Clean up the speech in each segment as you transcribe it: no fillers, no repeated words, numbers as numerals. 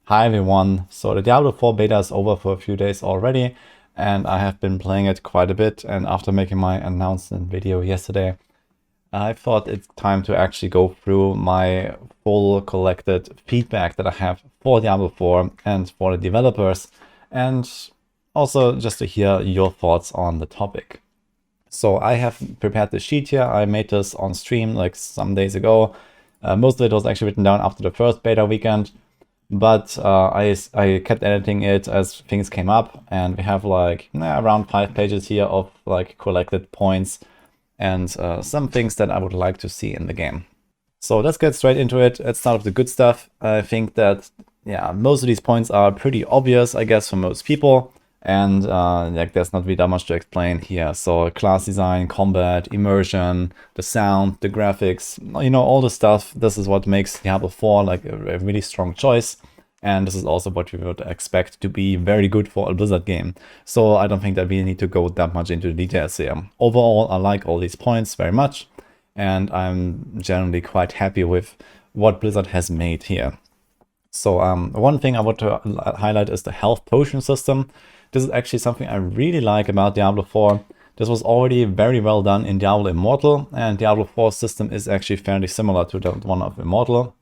Hi everyone, so the Diablo 4 beta is over for a few days already and I have been playing it quite a bit, and after making my announcement video yesterday, I thought it's time to actually go through my full collected feedback that I have for Diablo 4 and for the developers, and also just to hear your thoughts on the topic. So I have prepared the sheet here. I made this on stream like some days ago. Most of it was actually written down after the first beta weekend. But I kept editing it as things came up, and we have like around 5 pages here of like collected points and some things that I would like to see in the game. So let's get straight into it. Let's start with the good stuff. I think that most of these points are pretty obvious, I guess, for most people, and like there's not really that much to explain here. So class design, combat, immersion, the sound, the graphics, all the stuff. This is what makes Diablo 4 like a really strong choice. And this is also what we would expect to be very good for a Blizzard game. So I don't think that we need to go that much into the details here. Overall, I like all these points very much, and I'm generally quite happy with what Blizzard has made here. So one thing I want to highlight is the health potion system. This is actually something I really like about Diablo 4. This was already very well done in Diablo Immortal, and Diablo 4's system is actually fairly similar to the one of Immortal.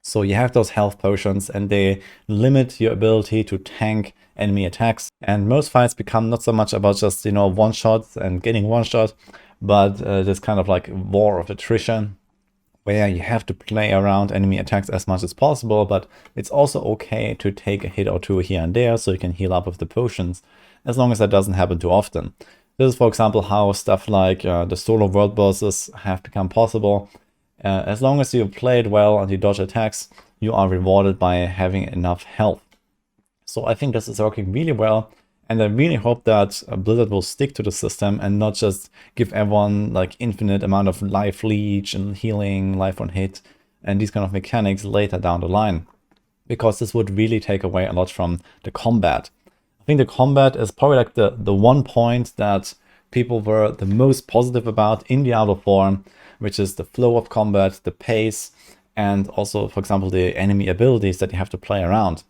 So you have those health potions, and they limit your ability to tank enemy attacks. And most fights become not so much about just, one shot and getting one shot, but this kind of like war of attrition, where you have to play around enemy attacks as much as possible, but it's also okay to take a hit or two here and there so you can heal up with the potions, as long as that doesn't happen too often. This is, for example, how stuff like the solo world bosses have become possible. As long as you play it well and you dodge attacks, you are rewarded by having enough health. So I think this is working really well, and I really hope that Blizzard will stick to the system and not just give everyone like infinite amount of life leech and healing, life on hit, and these kind of mechanics later down the line, because this would really take away a lot from the combat. I think the combat is probably like the one point that people were the most positive about in Diablo 4, which is the flow of combat, the pace, and also, for example, the enemy abilities that you have to play around.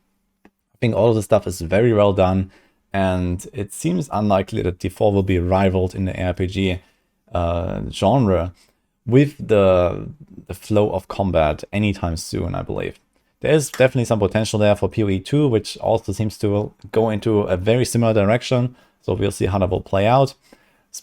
I think all of this stuff is very well done, and it seems unlikely that D4 will be rivaled in the ARPG genre with the flow of combat anytime soon, I believe. There is definitely some potential there for PoE 2, which also seems to go into a very similar direction, so we'll see how that will play out.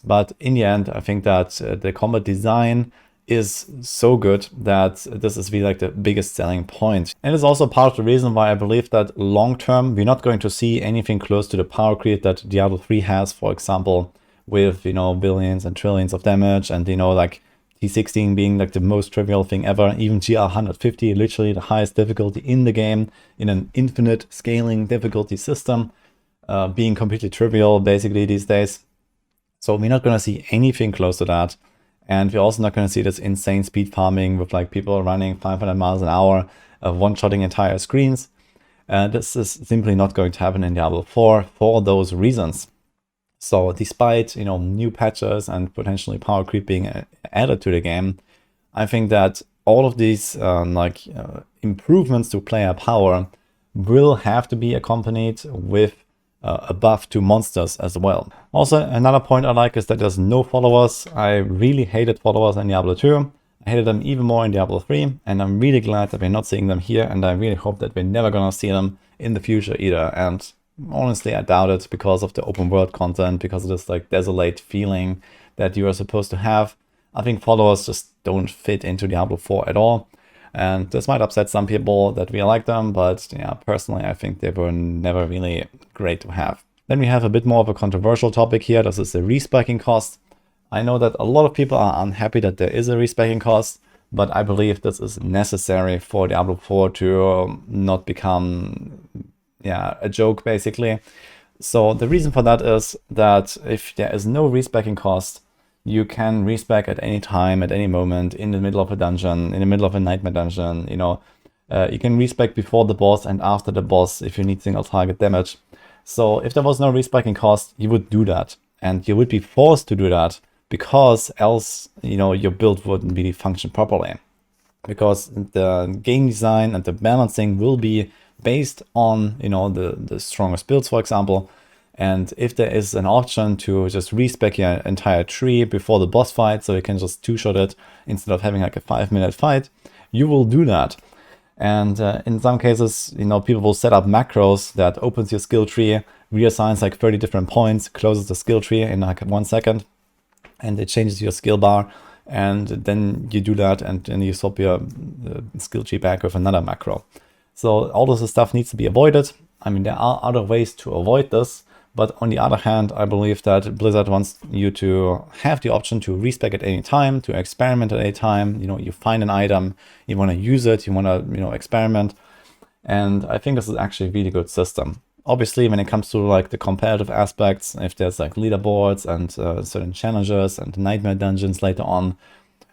But in the end, I think that the combat design is so good that this is really like the biggest selling point. And it's also part of the reason why I believe that long term, we're not going to see anything close to the power creep that Diablo 3 has, for example, with, billions and trillions of damage, and, like T16 being like the most trivial thing ever, even GR 150, literally the highest difficulty in the game, in an infinite scaling difficulty system, being completely trivial basically these days. So we're not going to see anything close to that. And we're also not going to see this insane speed farming with like people running 500 miles an hour, one-shotting entire screens. This is simply not going to happen in Diablo 4 for those reasons. So despite, new patches and potentially power creep being added to the game, I think that all of these improvements to player power will have to be accompanied with a buff to monsters as well. Also, another point I like is that there's no followers. I really hated followers in Diablo 2. I hated them even more in Diablo 3, and I'm really glad that we're not seeing them here, and I really hope that we're never gonna see them in the future either. And honestly, I doubt it, because of the open world content, because of this like desolate feeling that you are supposed to have. I think followers just don't fit into Diablo 4 at all. And this might upset some people that we like them, but personally, I think they were never really great to have. Then we have a bit more of a controversial topic here. This is the respeccing cost. I know that a lot of people are unhappy that there is a respeccing cost, but I believe this is necessary for Diablo 4 to not become a joke, basically. So the reason for that is that if there is no respeccing cost, you can respec at any time, at any moment, in the middle of a dungeon, in the middle of a nightmare dungeon, you can respec before the boss and after the boss if you need single target damage. So if there was no respeccing cost, you would do that. And you would be forced to do that, because else, your build wouldn't really function properly. Because the game design and the balancing will be based on, you know, the strongest builds, for example. And if there is an option to just respec your entire tree before the boss fight, so you can just two-shot it instead of having like a 5-minute fight, you will do that. And in some cases, you know, people will set up macros that opens your skill tree, reassigns like 30 different points, closes the skill tree in like 1 second, and it changes your skill bar. And then you do that, and then you swap your skill tree back with another macro. So all of this stuff needs to be avoided. I mean, there are other ways to avoid this, but on the other hand, I believe that Blizzard wants you to have the option to respec at any time, to experiment at any time. You know, you find an item, you want to use it, you want to, you know, experiment. And I think this is actually a really good system. Obviously, when it comes to like the competitive aspects, if there's like leaderboards and certain challenges and nightmare dungeons later on,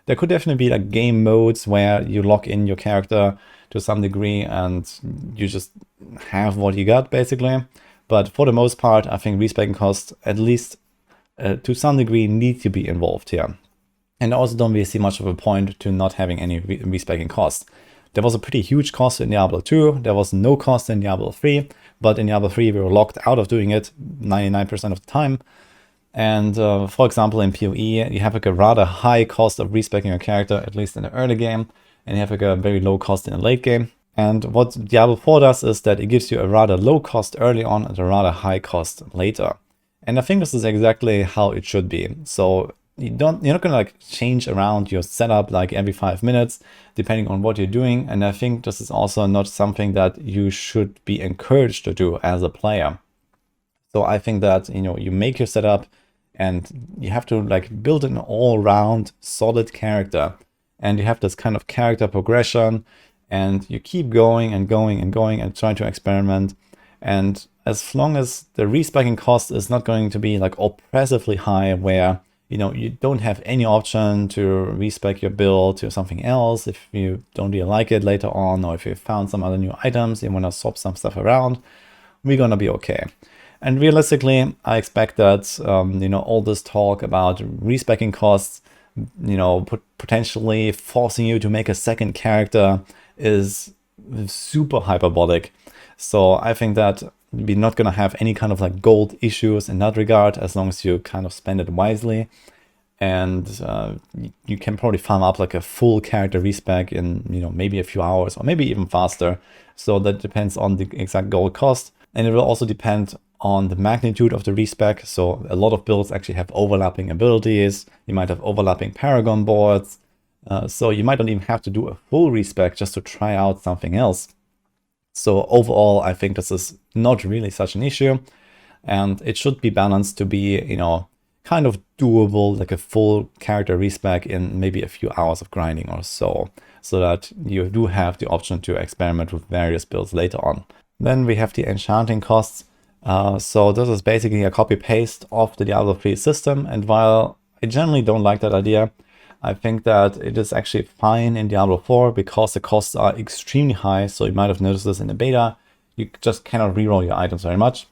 there could definitely be like game modes where you lock in your character to some degree and you just have what you got basically. But for the most part, I think Respeccing Cost, at least to some degree, need to be involved here. And I also don't really see much of a point to not having any Respeccing Cost. There was a pretty huge cost in Diablo 2, there was no cost in Diablo 3, but in Diablo 3 we were locked out of doing it 99% of the time. And for example, in PoE, you have like a rather high cost of respeccing your character, at least in the early game, and you have like a very low cost in the late game. And what Diablo 4 does is that it gives you a rather low cost early on and a rather high cost later. And I think this is exactly how it should be. So you're not gonna like change around your setup like every 5 minutes, depending on what you're doing. And I think this is also not something that you should be encouraged to do as a player. So I think that, you know, you make your setup and you have to like build an all-round solid character. And you have this kind of character progression, and you keep going and going and going and trying to experiment. And as long as the respeccing cost is not going to be like oppressively high, where, you know, you don't have any option to respec your build to something else if you don't really like it later on, or if you found some other new items, you want to swap some stuff around, we're gonna be okay. And realistically, I expect that, you know, all this talk about respeccing costs, you know, potentially forcing you to make a second character is super hyperbolic. So I think that we're not going to have any kind of like gold issues in that regard, as long as you kind of spend it wisely. And you can probably farm up like a full character respec in, you know, maybe a few hours or maybe even faster. So that depends on the exact gold cost. And it will also depend on the magnitude of the respec. So a lot of builds actually have overlapping abilities. You might have overlapping Paragon boards. So you might not even have to do a full respec just to try out something else. So overall, I think this is not really such an issue. And it should be balanced to be, you know, kind of doable, like a full character respec in maybe a few hours of grinding or so that you do have the option to experiment with various builds later on. Then we have the enchanting costs. So this is basically a copy-paste of the Diablo 3 system. And while I generally don't like that idea, I think that it is actually fine in Diablo 4 because the costs are extremely high. So you might have noticed this in the beta. You just cannot reroll your items very much.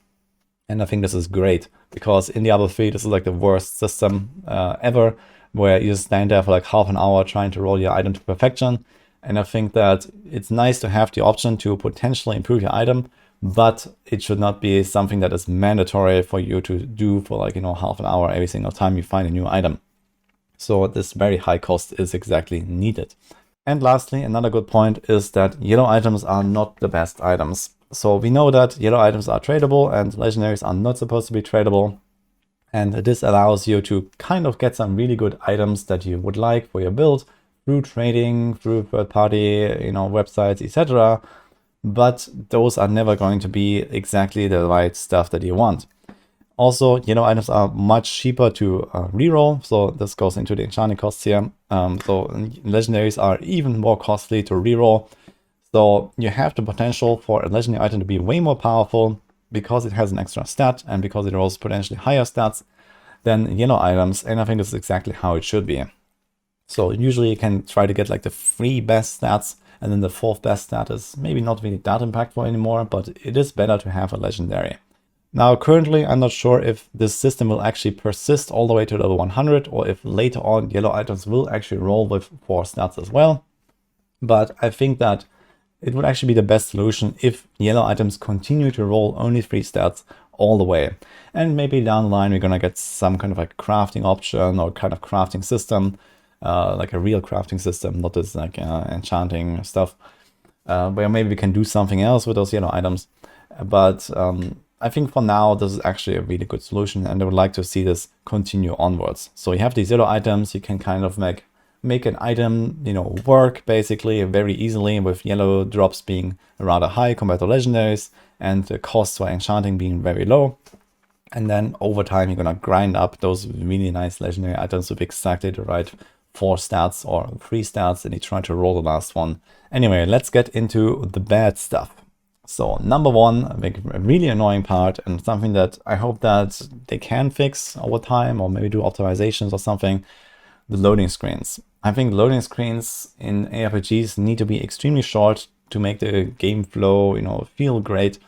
And I think this is great because in Diablo 3, this is like the worst system ever, where you stand there for like half an hour trying to roll your item to perfection. And I think that it's nice to have the option to potentially improve your item, but it should not be something that is mandatory for you to do for like, you know, half an hour every single time you find a new item. So this very high cost is exactly needed. And lastly, another good point is that yellow items are not the best items. So we know that yellow items are tradable and legendaries are not supposed to be tradable. And this allows you to kind of get some really good items that you would like for your build through trading, through third-party, you know, websites, etc. But those are never going to be exactly the right stuff that you want. Also, yellow items are much cheaper to reroll, so this goes into the enchanting costs here. So legendaries are even more costly to reroll. So you have the potential for a legendary item to be way more powerful because it has an extra stat and because it rolls potentially higher stats than yellow items. And I think this is exactly how it should be. So usually you can try to get like the 3 best stats, and then the 4th best stat is maybe not really that impactful anymore, but it is better to have a legendary. Now, currently, I'm not sure if this system will actually persist all the way to level 100, or if later on yellow items will actually roll with 4 stats as well. But I think that it would actually be the best solution if yellow items continue to roll only 3 stats all the way. And maybe down the line we're gonna get some kind of like crafting option or kind of crafting system, like a real crafting system, not this like enchanting stuff, where maybe we can do something else with those yellow items. But I think for now this is actually a really good solution, and I would like to see this continue onwards. So you have these yellow items, you can kind of make an item, you know, work basically very easily, with yellow drops being rather high compared to legendaries and the costs for enchanting being very low. And then over time you're gonna grind up those really nice legendary items with exactly the right 4 stats or 3 stats, and you try to roll the last one. Anyway, let's get into the bad stuff. So number one, a really annoying part, and something that I hope that they can fix over time, or maybe do optimizations or something, the loading screens. I think loading screens in ARPGs need to be extremely short to make the game flow, you know, feel great.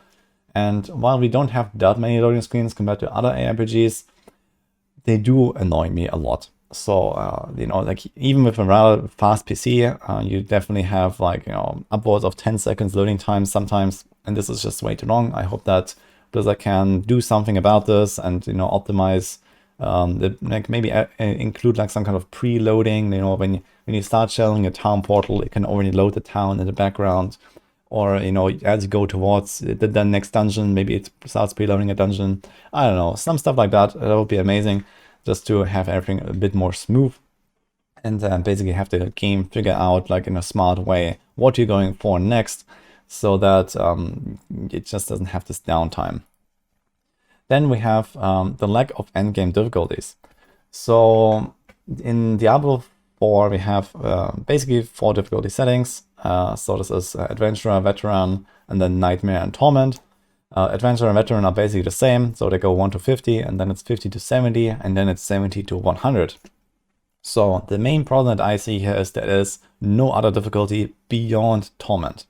And while we don't have that many loading screens compared to other ARPGs, they do annoy me a lot. So, you know, like even with a rather fast PC, you definitely have like, you know, upwards of 10 seconds loading time sometimes, and this is just way too long. I hope that Blizzard can do something about this and, you know, optimize, like maybe include like some kind of preloading, you know, when you start shelling a town portal, it can already load the town in the background. Or, you know, as you go towards the next dungeon, maybe it starts preloading a dungeon. I don't know, some stuff like that. That would be amazing, just to have everything a bit more smooth. And basically have the game figure out, like in a smart way, what you're going for next, so that it just doesn't have this downtime. Then we have the lack of endgame difficulties. So in Diablo 4, we have basically 4 difficulty settings. So this is Adventurer, Veteran, and then Nightmare and Torment. Adventurer and Veteran are basically the same, so they go 1 to 50, and then it's 50 to 70, and then it's 70 to 100. So the main problem that I see here is there is no other difficulty beyond Torment.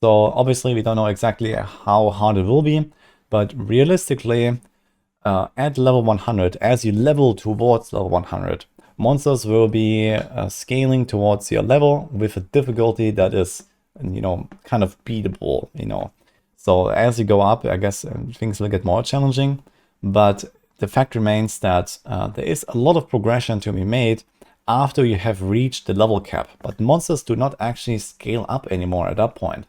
So obviously we don't know exactly how hard it will be, but realistically, at level 100, as you level towards level 100, monsters will be scaling towards your level with a difficulty that is, you know, kind of beatable, you know. So as you go up, I guess things will get more challenging, but the fact remains that there is a lot of progression to be made after you have reached the level cap, but monsters do not actually scale up anymore at that point.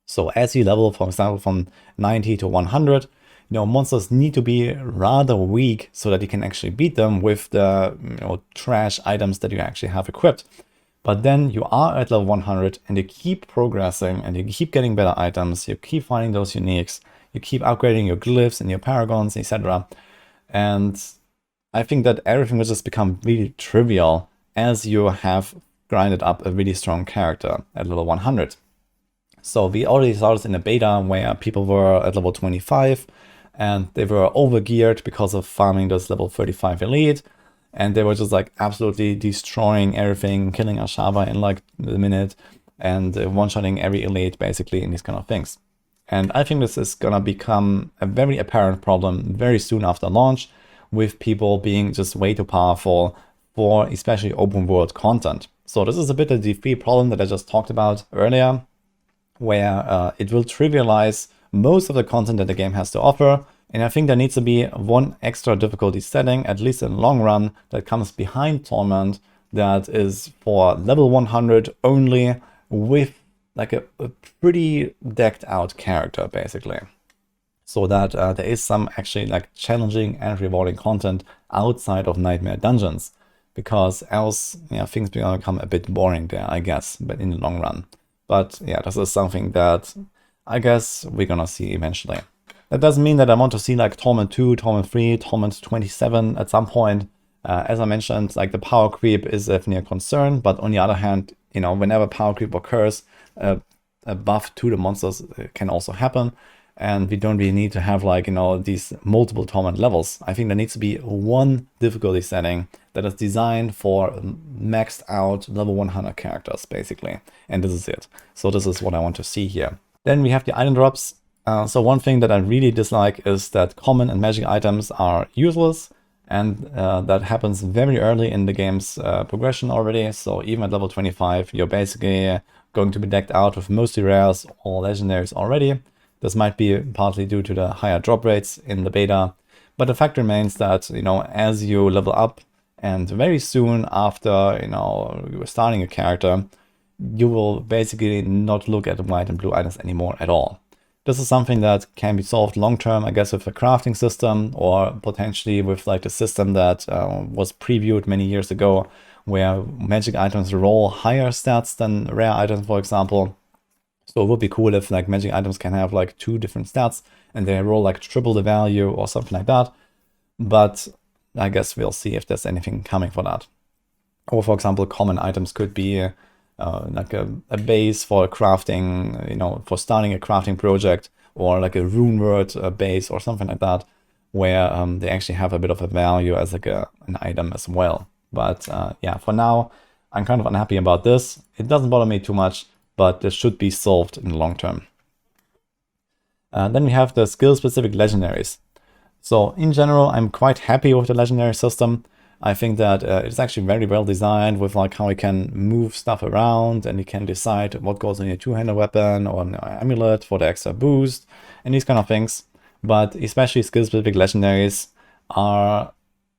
So as you level, for example, from 90 to 100, you know, monsters need to be rather weak so that you can actually beat them with the, you know, trash items that you actually have equipped. But then you are at level 100 and you keep progressing and you keep getting better items, you keep finding those uniques, you keep upgrading your glyphs and your paragons, etc. And I think that everything will just become really trivial as you have grinded up a really strong character at level 100. So we already saw this in the beta where people were at level 25 and they were overgeared because of farming this level 35 elite. And they were just like absolutely destroying everything, killing Ashava in like a minute and one-shotting every elite basically in these kind of things. And I think this is gonna become a very apparent problem very soon after launch, with people being just way too powerful for especially open world content. So this is a bit of the free problem that I just talked about earlier, where it will trivialize most of the content that the game has to offer. And I think there needs to be one extra difficulty setting, at least in the long run, that comes behind Torment, that is for level 100 only, with like a pretty decked out character, basically. So that there is some actually like challenging and rewarding content outside of Nightmare Dungeons. Because else, yeah, things become a bit boring there, I guess, but in the long run. But yeah, this is something that I guess we're gonna see eventually. That doesn't mean that I want to see like Torment 2, Torment 3, Torment 27 at some point. As I mentioned, like the power creep is definitely a concern, but on the other hand, you know, whenever power creep occurs, a buff to the monsters can also happen. And we don't really need to have like, you know, these multiple Torment levels. I think there needs to be one difficulty setting that is designed for maxed out level 100 characters, basically. And this is it. So this is what I want to see here. Then we have the item drops. So one thing that I really dislike is that common and magic items are useless. And that happens very early in the game's progression already. So even at level 25, you're basically going to be decked out with mostly rares or legendaries already. This might be partly due to the higher drop rates in the beta, but the fact remains that, as you level up and very soon after, you're starting a character, you will basically not look at the white and blue items anymore at all. This is something that can be solved long term, I guess, with a crafting system, or potentially with like the system that was previewed many years ago, where magic items roll higher stats than rare items, for example. So it would be cool if like magic items can have like 2 different stats and they roll like triple the value or something like that. But I guess we'll see if there's anything coming for that. Or for example, common items could be like a base for crafting, for starting a crafting project, or like a rune word base or something like that, where they actually have a bit of a value as like an item as well. But yeah, for now, I'm kind of unhappy about this. It doesn't bother me too much, but this should be solved in the long term. Then we have the skill-specific legendaries. So in general, I'm quite happy with the legendary system. I think that it's actually very well designed with like how you can move stuff around, and you can decide what goes in your two-handed weapon or an amulet for the extra boost and these kind of things. But especially skill-specific legendaries are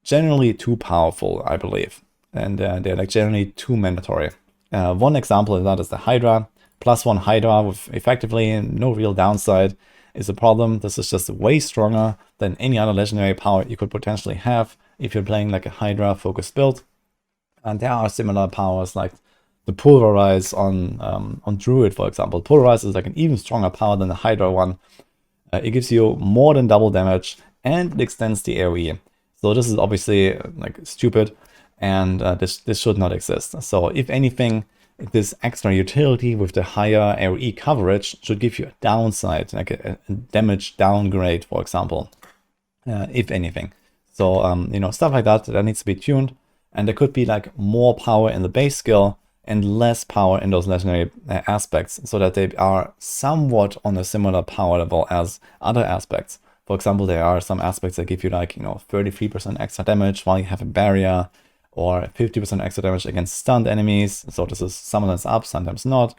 generally too powerful, I believe. And they're like generally too mandatory. One example of that is the Hydra. +1 Hydra with effectively no real downside is a problem. This is just way stronger than any other legendary power you could potentially have if you're playing like a Hydra focused build. And there are similar powers like the Pulverize on Druid, for example. Pulverize is like an even stronger power than the Hydra one. It gives you more than double damage and it extends the AoE. So this is obviously like stupid, and this should not exist. So if anything, this extra utility with the higher AoE coverage should give you a downside, like a damage downgrade, for example, if anything. So, stuff like that needs to be tuned, and there could be like more power in the base skill and less power in those legendary aspects, so that they are somewhat on a similar power level as other aspects. For example, there are some aspects that give you like, 33% extra damage while you have a barrier, or 50% extra damage against stunned enemies. So this is sometimes up, sometimes not.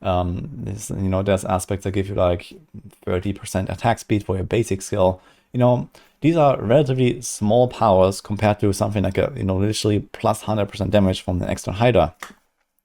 There's aspects that give you like 30% attack speed for your basic skill. These are relatively small powers compared to something like a, literally plus 100% damage from the extra Hydra.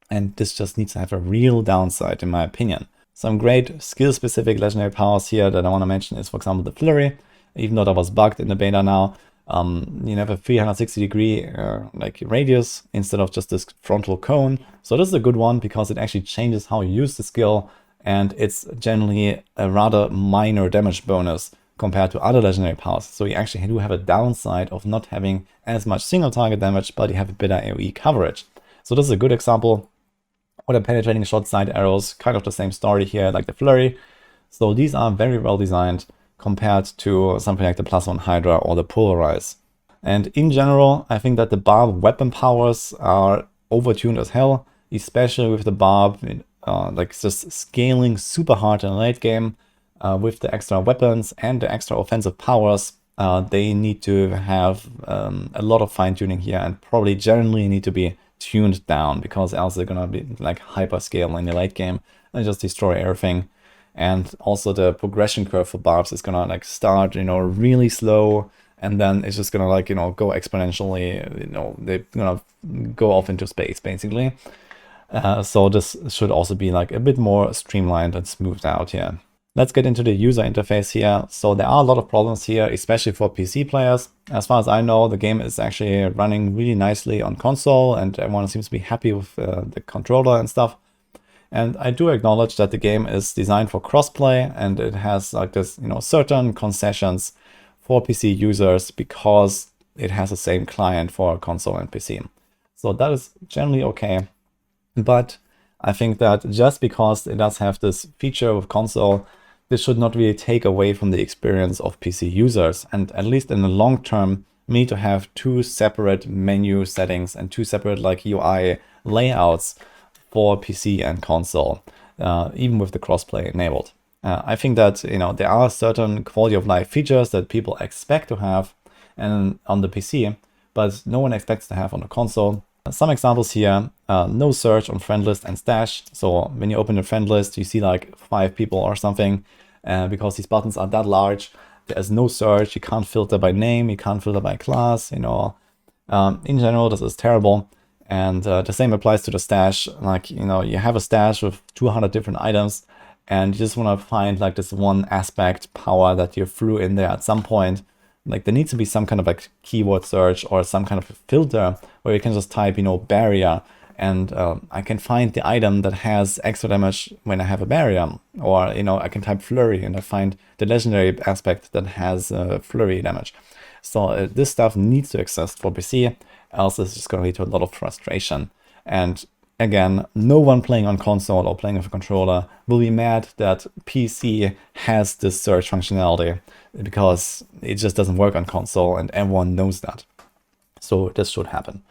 And this just needs to have a real downside, in my opinion. Some great skill-specific legendary powers here that I want to mention is, for example, the Flurry. Even though that was bugged in the beta now, you have a 360-degree like radius instead of just this frontal cone. So this is a good one because it actually changes how you use the skill, and it's generally a rather minor damage bonus compared to other legendary powers. So you actually do have a downside of not having as much single target damage, but you have a better AoE coverage. So this is a good example. Or the penetrating shot side arrows, kind of the same story here, like the Flurry. So these are very well designed compared to something like the +1 Hydra or the Pulverize. And in general, I think that the Barb weapon powers are overtuned as hell, especially with the Barb like just scaling super hard in the late game with the extra weapons and the extra offensive powers. They need to have a lot of fine-tuning here, and probably generally need to be tuned down, because else they're gonna be like hyper scale in the late game and just destroy everything. And also the progression curve for Barbs is gonna like start, really slow, and then it's just gonna like, go exponentially, they're gonna go off into space basically. So this should also be like a bit more streamlined and smoothed out here. Let's get into the user interface here. So there are a lot of problems here, especially for PC players. As far as I know, the game is actually running really nicely on console, and everyone seems to be happy with the controller and stuff. And I do acknowledge that the game is designed for crossplay, and it has like this, certain concessions for PC users because it has the same client for console and PC. So that is generally okay. But I think that just because it does have this feature with console, this should not really take away from the experience of PC users. And at least in the long term, we need to have 2 separate menu settings and 2 separate like UI layouts for PC and console, even with the crossplay enabled. I think that, there are certain quality of life features that people expect to have, and on the PC, but no one expects to have on the console. Some examples here, no search on friend list and stash. So when you open the friend list, you see like 5 people or something, because these buttons are that large. There's no search, you can't filter by name, you can't filter by class, you know. In general, this is terrible. And the same applies to the stash. Like, you know, you have a stash with 200 different items, and you just want to find like this one aspect power that you threw in there at some point. Like there needs to be some kind of like keyword search or some kind of filter where you can just type, you know, barrier, and I can find the item that has extra damage when I have a barrier. Or, you know, I can type flurry and I find the legendary aspect that has flurry damage. So this stuff needs to exist for PC, else it's just going to lead to a lot of frustration. And again, no one playing on console or playing with a controller will be mad that PC has this search functionality, because it just doesn't work on console and everyone knows that. So this should happen.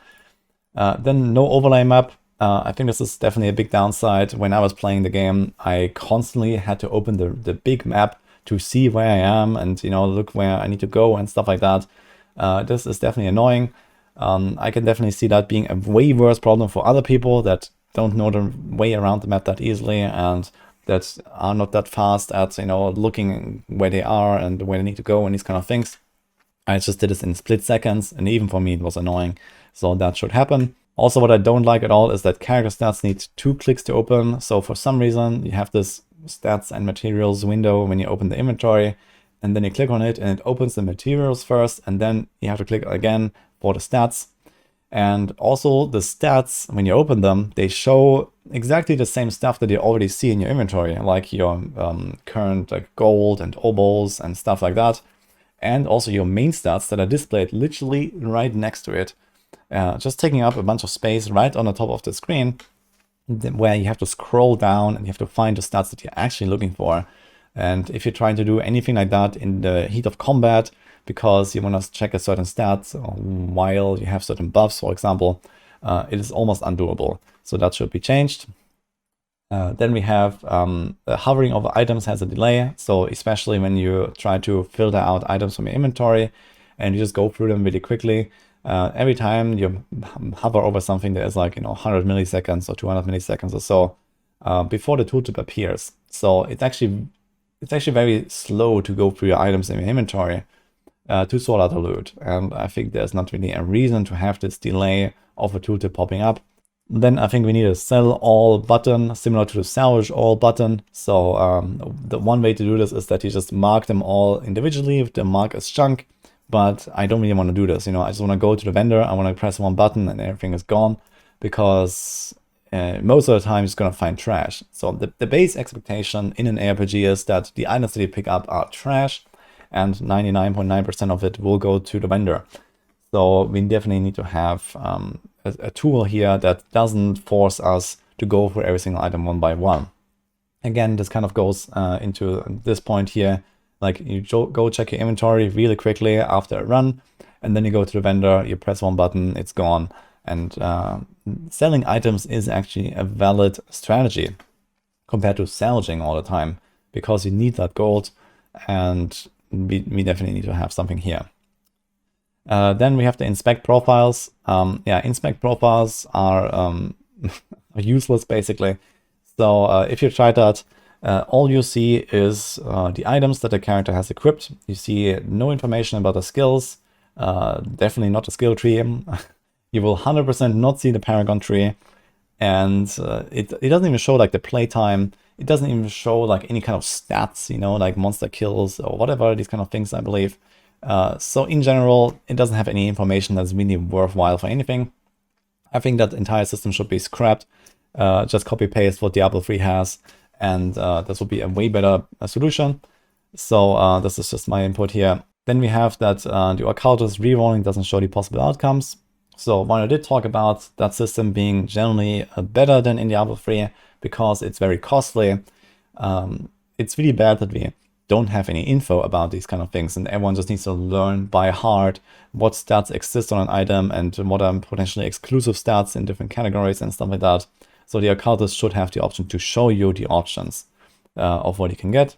Then no overlay map. I think this is definitely a big downside. When I was playing the game, I constantly had to open the big map to see where I am and, you know, look where I need to go and stuff like that. This is definitely annoying. I can definitely see that being a way worse problem for other people that don't know the way around the map that easily and that are not that fast at, you know, looking where they are and where they need to go and these kind of things. I just did this in split seconds, and even for me it was annoying. So that should happen. Also, what I don't like at all is that character stats need 2 clicks to open. So for some reason, you have this stats and materials window when you open the inventory, and then you click on it and it opens the materials first, and then you have to click again for the stats. And also the stats, when you open them, they show exactly the same stuff that you already see in your inventory, like your current like gold and obols and stuff like that. And also your main stats that are displayed literally right next to it. Just taking up a bunch of space right on the top of the screen, where you have to scroll down and you have to find the stats that you're actually looking for. And if you're trying to do anything like that in the heat of combat, because you want to check a certain stat while you have certain buffs, for example, it is almost undoable. So that should be changed. Then we have hovering over items has a delay. So especially when you try to filter out items from your inventory and you just go through them really quickly, every time you hover over something, there's like, you know, 100 milliseconds or 200 milliseconds or so before the tooltip appears. So it's actually very slow to go through your items in your inventory to sort out the loot. And I think there's not really a reason to have this delay of a tooltip popping up. Then I think we need a sell all button, similar to the salvage all button. So the one way to do this is that you just mark them all individually with the mark as chunk. But I don't really want to do this. You know, I just want to go to the vendor, I want to press one button and everything is gone, because most of the time it's going to find trash. So the base expectation in an ARPG is that the items that you pick up are trash, and 99.9% of it will go to the vendor. So we definitely need to have a tool here that doesn't force us to go for every single item one by one. Again, this kind of goes into this point here. Like you go check your inventory really quickly after a run, and then you go to the vendor, you press one button, it's gone. And selling items is actually a valid strategy compared to salvaging all the time, because you need that gold, and we definitely need to have something here. Then we have the inspect profiles. Inspect profiles are useless basically. So if you try that, all you see is the items that the character has equipped. You see no information about the skills, definitely not the skill tree. You will 100% not see the Paragon tree, and it doesn't even show like the playtime. It doesn't even show like any kind of stats, you know, like monster kills or whatever, these kind of things, I believe. So in general, it doesn't have any information that's really worthwhile for anything. I think that entire system should be scrapped. Just copy paste what Diablo 3 has, and this will be a way better solution. So this is just my input here. Then we have that the occultist rerolling doesn't show the possible outcomes. So while I did talk about that system being generally better than in Diablo 3 because it's very costly, it's really bad that we don't have any info about these kind of things, and everyone just needs to learn by heart what stats exist on an item and what are potentially exclusive stats in different categories and stuff like that. So the occultist should have the option to show you the options of what you can get.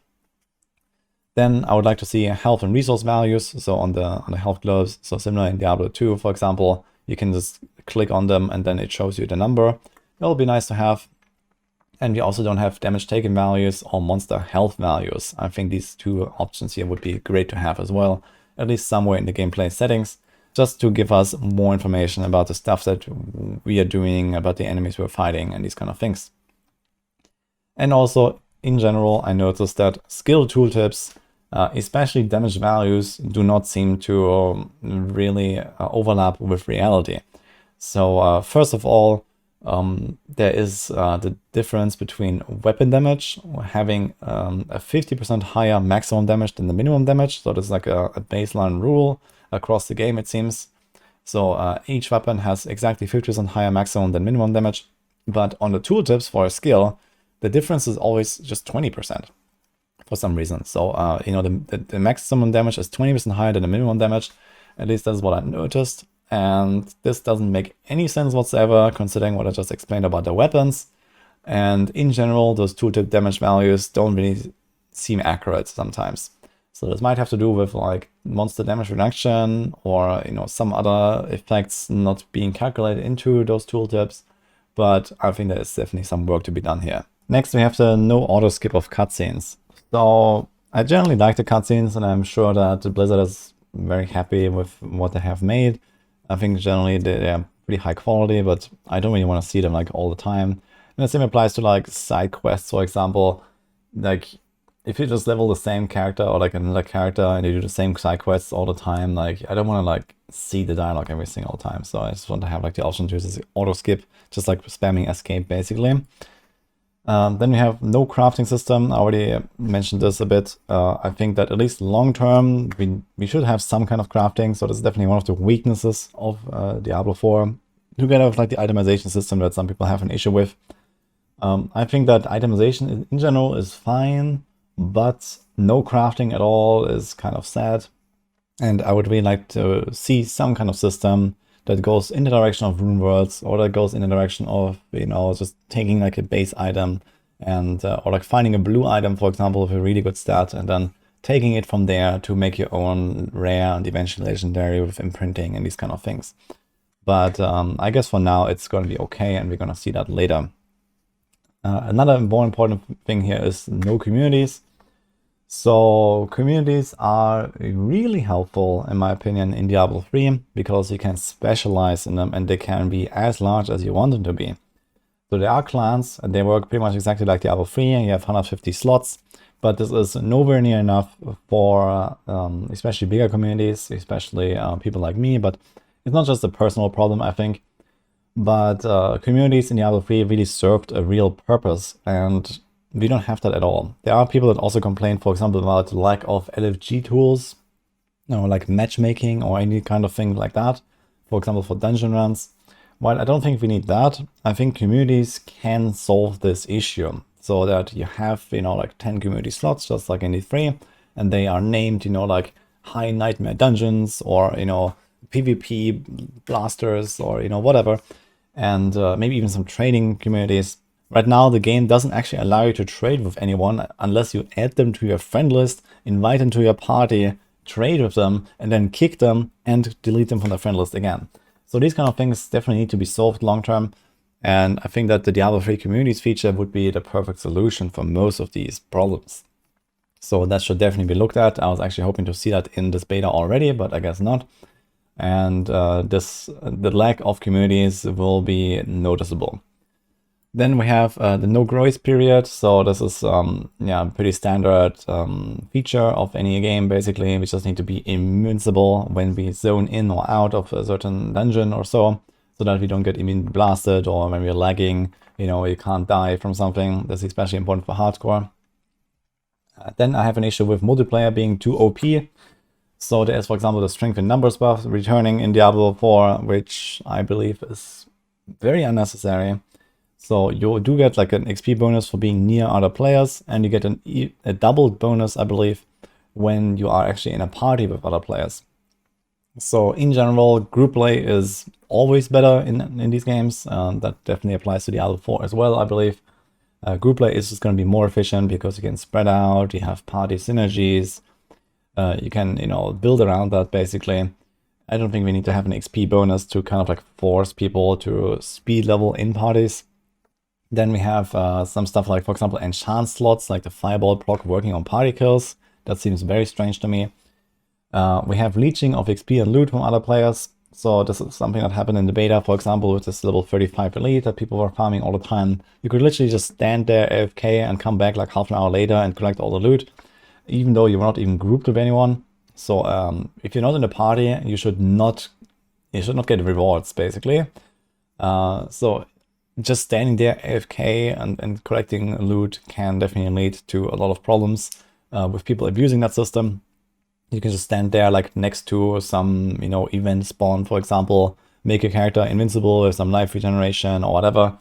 Then I would like to see health and resource values. So on the health gloves, so similar in Diablo 2, for example, you can just click on them and then it shows you the number. It'll be nice to have. And we also don't have damage taken values or monster health values. I think these two options here would be great to have as well, at least somewhere in the gameplay settings, just to give us more information about the stuff that we are doing, about the enemies we're fighting, and these kind of things. And also, in general, I noticed that skill tooltips, especially damage values, do not seem to really overlap with reality. So first of all, there is the difference between weapon damage having a 50% higher maximum damage than the minimum damage. So there's like a baseline rule across the game, it seems. So each weapon has exactly 50% higher maximum than minimum damage. But on the tooltips for a skill, the difference is always just 20% for some reason. So, you know, the maximum damage is 20% higher than the minimum damage. At least that's what I noticed. And this doesn't make any sense whatsoever, considering what I just explained about the weapons. And in general, those tooltip damage values don't really seem accurate sometimes. So this might have to do with like monster damage reduction or, you know, some other effects not being calculated into those tooltips. But I think there is definitely some work to be done here. Next, we have the no auto skip of cutscenes. So I generally like the cutscenes, and I'm sure that Blizzard is very happy with what they have made. I think generally they're pretty high quality, but I don't really want to see them like all the time. And the same applies to like side quests, for example. Like if you just level the same character or like another character and you do the same side quests all the time, like I don't want to like see the dialogue every single time. So I just want to have like the option to use auto skip, just like spamming escape basically. Then we have no crafting system. I already mentioned this a bit. I think that at least long term, we should have some kind of crafting. So this is definitely one of the weaknesses of Diablo 4, together with like the itemization system that some people have an issue with. I think that itemization in general is fine, but no crafting at all is kind of sad. And I would really like to see some kind of system that goes in the direction of rune worlds, or that goes in the direction of, you know, just taking like a base item and or like finding a blue item, for example, with a really good stat, and then taking it from there to make your own rare and eventually legendary with imprinting and these kind of things. But I guess for now it's going to be okay, and we're going to see that later. Another more important thing here is no communities. So communities are really helpful, in my opinion, in Diablo 3, because you can specialize in them and they can be as large as you want them to be. So there are clans, and they work pretty much exactly like Diablo 3, and you have 150 slots, but this is nowhere near enough for especially bigger communities, especially people like me. But it's not just a personal problem, I think, but communities in Diablo 3 really served a real purpose, and we don't have that at all. There are people that also complain, for example, about the lack of LFG tools, you know, like matchmaking or any kind of thing like that, for example, for dungeon runs. While I don't think we need that, I think communities can solve this issue, so that you have, you know, like 10 community slots, just like in D3, and they are named, you know, like high nightmare dungeons, or, you know, PvP blasters, or, you know, whatever, and maybe even some trading communities. Right now, the game doesn't actually allow you to trade with anyone unless you add them to your friend list, invite them to your party, trade with them, and then kick them and delete them from the friend list again. So these kind of things definitely need to be solved long term. And I think that the Diablo 3 communities feature would be the perfect solution for most of these problems. So that should definitely be looked at. I was actually hoping to see that in this beta already, but I guess not. And the lack of communities will be noticeable. Then we have the no grace period. So this is pretty standard feature of any game, basically. We just need to be invincible when we zone in or out of a certain dungeon or so that we don't get immediately blasted, or when we're lagging, you know, you can't die from something. That's especially important for hardcore. Then I have an issue with multiplayer being too OP. So there's, for example, the strength in numbers buff returning in Diablo 4, which I believe is very unnecessary. So you do get like an XP bonus for being near other players, and you get a double bonus, I believe, when you are actually in a party with other players. So in general, group play is always better in these games. That definitely applies to Diablo 4 as well, I believe. Group play is just going to be more efficient because you can spread out, you have party synergies, you can, you know, build around that basically. I don't think we need to have an XP bonus to kind of like force people to speed level in parties. Then we have some stuff like, for example, enchant slots, like the fireball proc working on party kills. That seems very strange to me. We have leeching of XP and loot from other players. So this is something that happened in the beta, for example, with this level 35 elite that people were farming all the time. You could literally just stand there AFK and come back like half an hour later and collect all the loot, even though you were not even grouped with anyone. So if you're not in the party, you should not get rewards, basically. So just standing there AFK and collecting loot can definitely lead to a lot of problems with people abusing that system. You can just stand there like next to some, you know, event spawn, for example, make a character invincible with some life regeneration or whatever,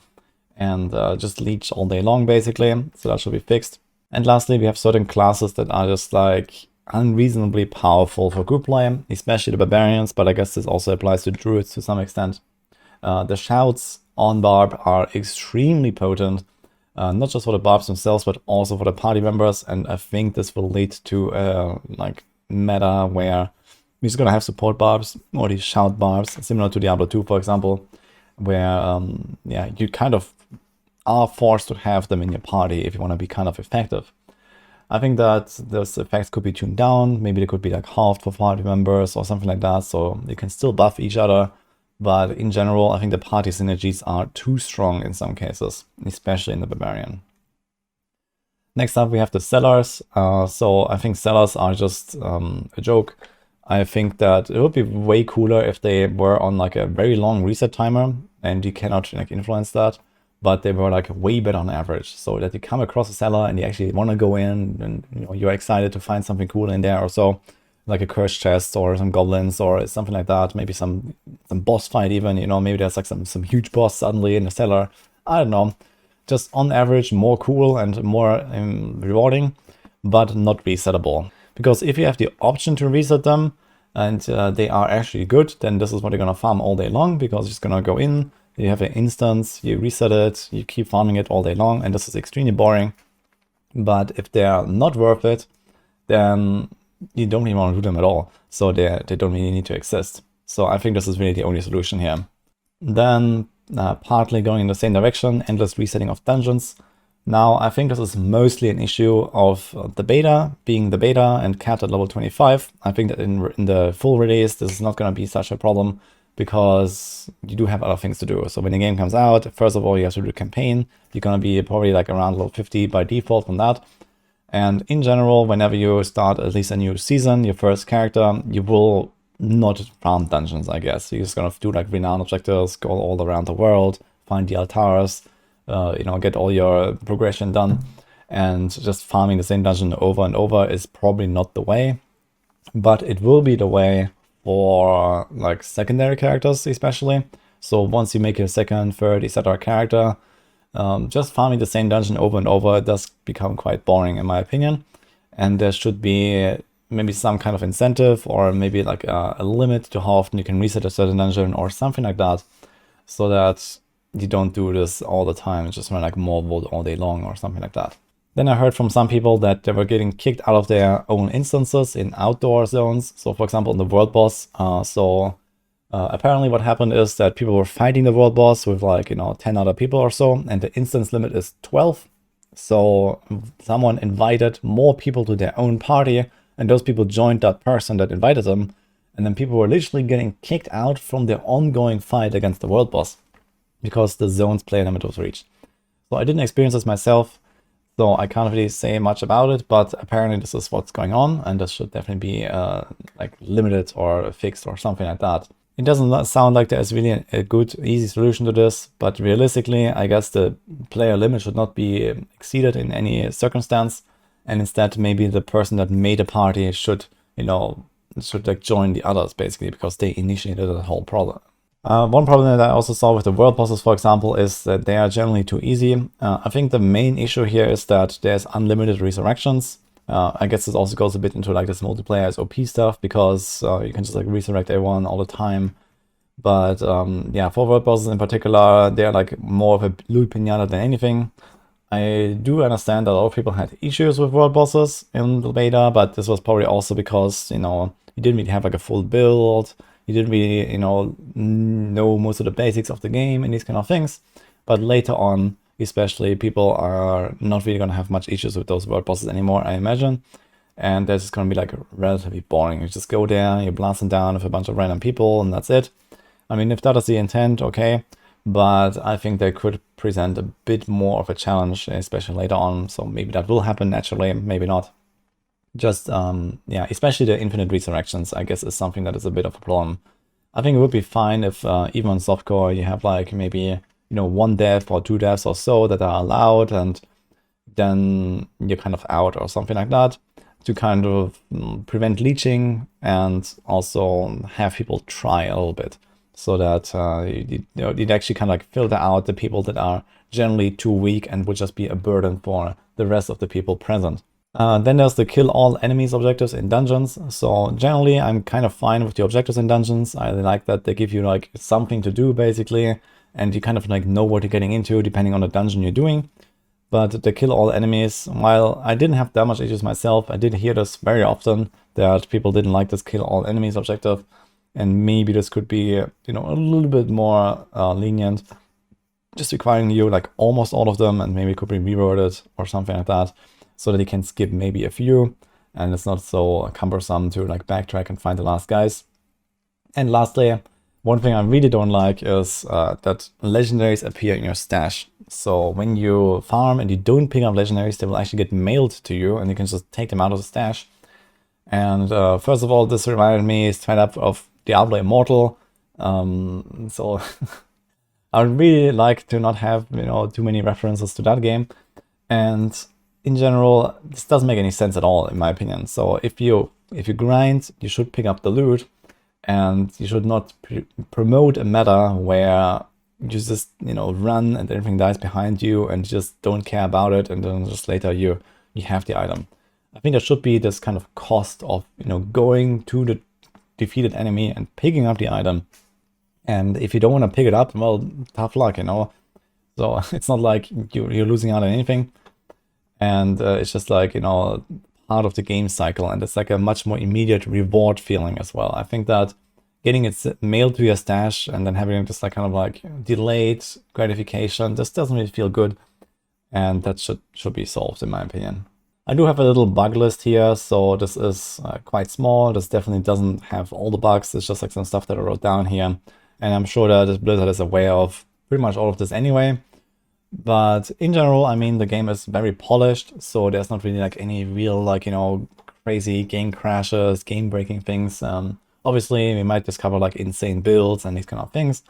and just leech all day long, basically. So that should be fixed. And lastly, we have certain classes that are just like unreasonably powerful for group play, especially the Barbarians, but I guess this also applies to Druids to some extent. The shouts on Barb are extremely potent, not just for the Barbs themselves, but also for the party members, and I think this will lead to like meta where we're just gonna have support Barbs or these shout Barbs, similar to Diablo 2, for example, where yeah, you kind of are forced to have them in your party if you want to be kind of effective. I think that those effects could be tuned down. Maybe they could be like halved for party members or something like that, so you can still buff each other. But in general, I think the party synergies are too strong in some cases, especially in the Barbarian. Next up, we have the sellers. So I think sellers are just a joke. I think that it would be way cooler if they were on like a very long reset timer and you cannot like influence that, but they were like way better on average. So that you come across a seller and you actually want to go in and, you know, you're excited to find something cool in there or so, like a cursed chest or some goblins or something like that. Maybe some boss fight even, you know, maybe there's like some huge boss suddenly in the cellar. I don't know. Just on average more cool and more rewarding, but not resettable. Because if you have the option to reset them and they are actually good, then this is what you're gonna farm all day long, because you're just gonna go in, you have an instance, you reset it, you keep farming it all day long, and this is extremely boring. But if they are not worth it, then you don't even want to do them at all. So they don't really need to exist. So I think this is really the only solution here. Then partly going in the same direction, endless resetting of dungeons. Now I think this is mostly an issue of the beta, being the beta and capped at level 25. I think that in the full release this is not going to be such a problem, because you do have other things to do. So when the game comes out, first of all, you have to do a campaign. You're going to be probably like around level 50 by default from that. And in general, whenever you start at least a new season, your first character, you will not farm dungeons, I guess. You're just going to do like renown objectives, go all around the world, find the altars, you know, get all your progression done. And just farming the same dungeon over and over is probably not the way. But it will be the way for like secondary characters especially. So once you make your second, third, etc. character, just farming the same dungeon over and over does become quite boring in my opinion. And there should be maybe some kind of incentive, or maybe like a limit to how often you can reset a certain dungeon or something like that, so that you don't do this all the time, just run like more vote all day long or something like that. Then I heard from some people that they were getting kicked out of their own instances in outdoor zones. So for example, in the world boss. Apparently what happened is that people were fighting the world boss with like, you know, 10 other people or so, and the instance limit is 12. So someone invited more people to their own party, and those people joined that person that invited them. And then people were literally getting kicked out from their ongoing fight against the world boss, because the zone's player limit was reached. So I didn't experience this myself, so I can't really say much about it, but apparently this is what's going on, and this should definitely be like limited or fixed or something like that. It doesn't sound like there's really a good, easy solution to this, but realistically, I guess the player limit should not be exceeded in any circumstance, and instead maybe the person that made a party should, you know, like join the others basically, because they initiated the whole problem. One problem that I also saw with the world bosses, for example, is that they are generally too easy. I think the main issue here is that there's unlimited resurrections. I guess this also goes a bit into like this multiplayer as OP stuff, because you can just like resurrect everyone all the time. But yeah, for world bosses in particular, they're like more of a loot pinata than anything. I do understand that a lot of people had issues with world bosses in the beta, but this was probably also because, you know, you didn't really have like a full build, you didn't really, you know most of the basics of the game and these kind of things. But later on, especially, people are not really going to have much issues with those world bosses anymore, I imagine. And they're just going to be like relatively boring. You just go there, you blast them down with a bunch of random people, and that's it. I mean, if that is the intent, okay. But I think they could present a bit more of a challenge, especially later on. So maybe that will happen naturally, maybe not. Just, yeah, especially the infinite resurrections, I guess, is something that is a bit of a problem. I think it would be fine if even on softcore you have like maybe, you know, 1 death or 2 deaths or so that are allowed, and then you're kind of out or something like that, to kind of prevent leeching and also have people try a little bit, so that you'd actually kind of like filter out the people that are generally too weak and would just be a burden for the rest of the people present. Then there's the kill all enemies objectives in dungeons. So generally I'm kind of fine with the objectives in dungeons. I like that they give you like something to do basically, and you kind of like know what you're getting into depending on the dungeon you're doing. But the kill all enemies, while I didn't have that much issues myself, I did hear this very often that people didn't like this kill all enemies objective, and maybe this could be, you know, a little bit more lenient, just requiring you like almost all of them, and maybe it could be reworded or something like that, so that you can skip maybe a few, and it's not so cumbersome to like backtrack and find the last guys. And lastly, one thing I really don't like is that legendaries appear in your stash. So when you farm and you don't pick up legendaries, they will actually get mailed to you, and you can just take them out of the stash. And first of all, this reminded me straight up of Diablo Immortal. So I would really like to not have, you know, too many references to that game. And in general, this doesn't make any sense at all, in my opinion. So if you grind, you should pick up the loot, and you should not promote a meta where you just, you know, run and everything dies behind you and just don't care about it, and then just later you have the item. I think there should be this kind of cost of, you know, going to the defeated enemy and picking up the item. And if you don't want to pick it up, well, tough luck, you know. So it's not like you're losing out on anything. And it's just like, you know, part of the game cycle, and it's like a much more immediate reward feeling as well. I think that getting it mailed to your stash and then having just like kind of like delayed gratification just doesn't really feel good, and that should be solved, in my opinion. I do have a little bug list here, so this is quite small. This definitely doesn't have all the bugs. It's just like some stuff that I wrote down here, and I'm sure that Blizzard is aware of pretty much all of this anyway. But in general, I mean, the game is very polished, so there's not really like any real, like, you know, crazy game crashes, game-breaking things. Obviously, we might discover like insane builds and these kind of things,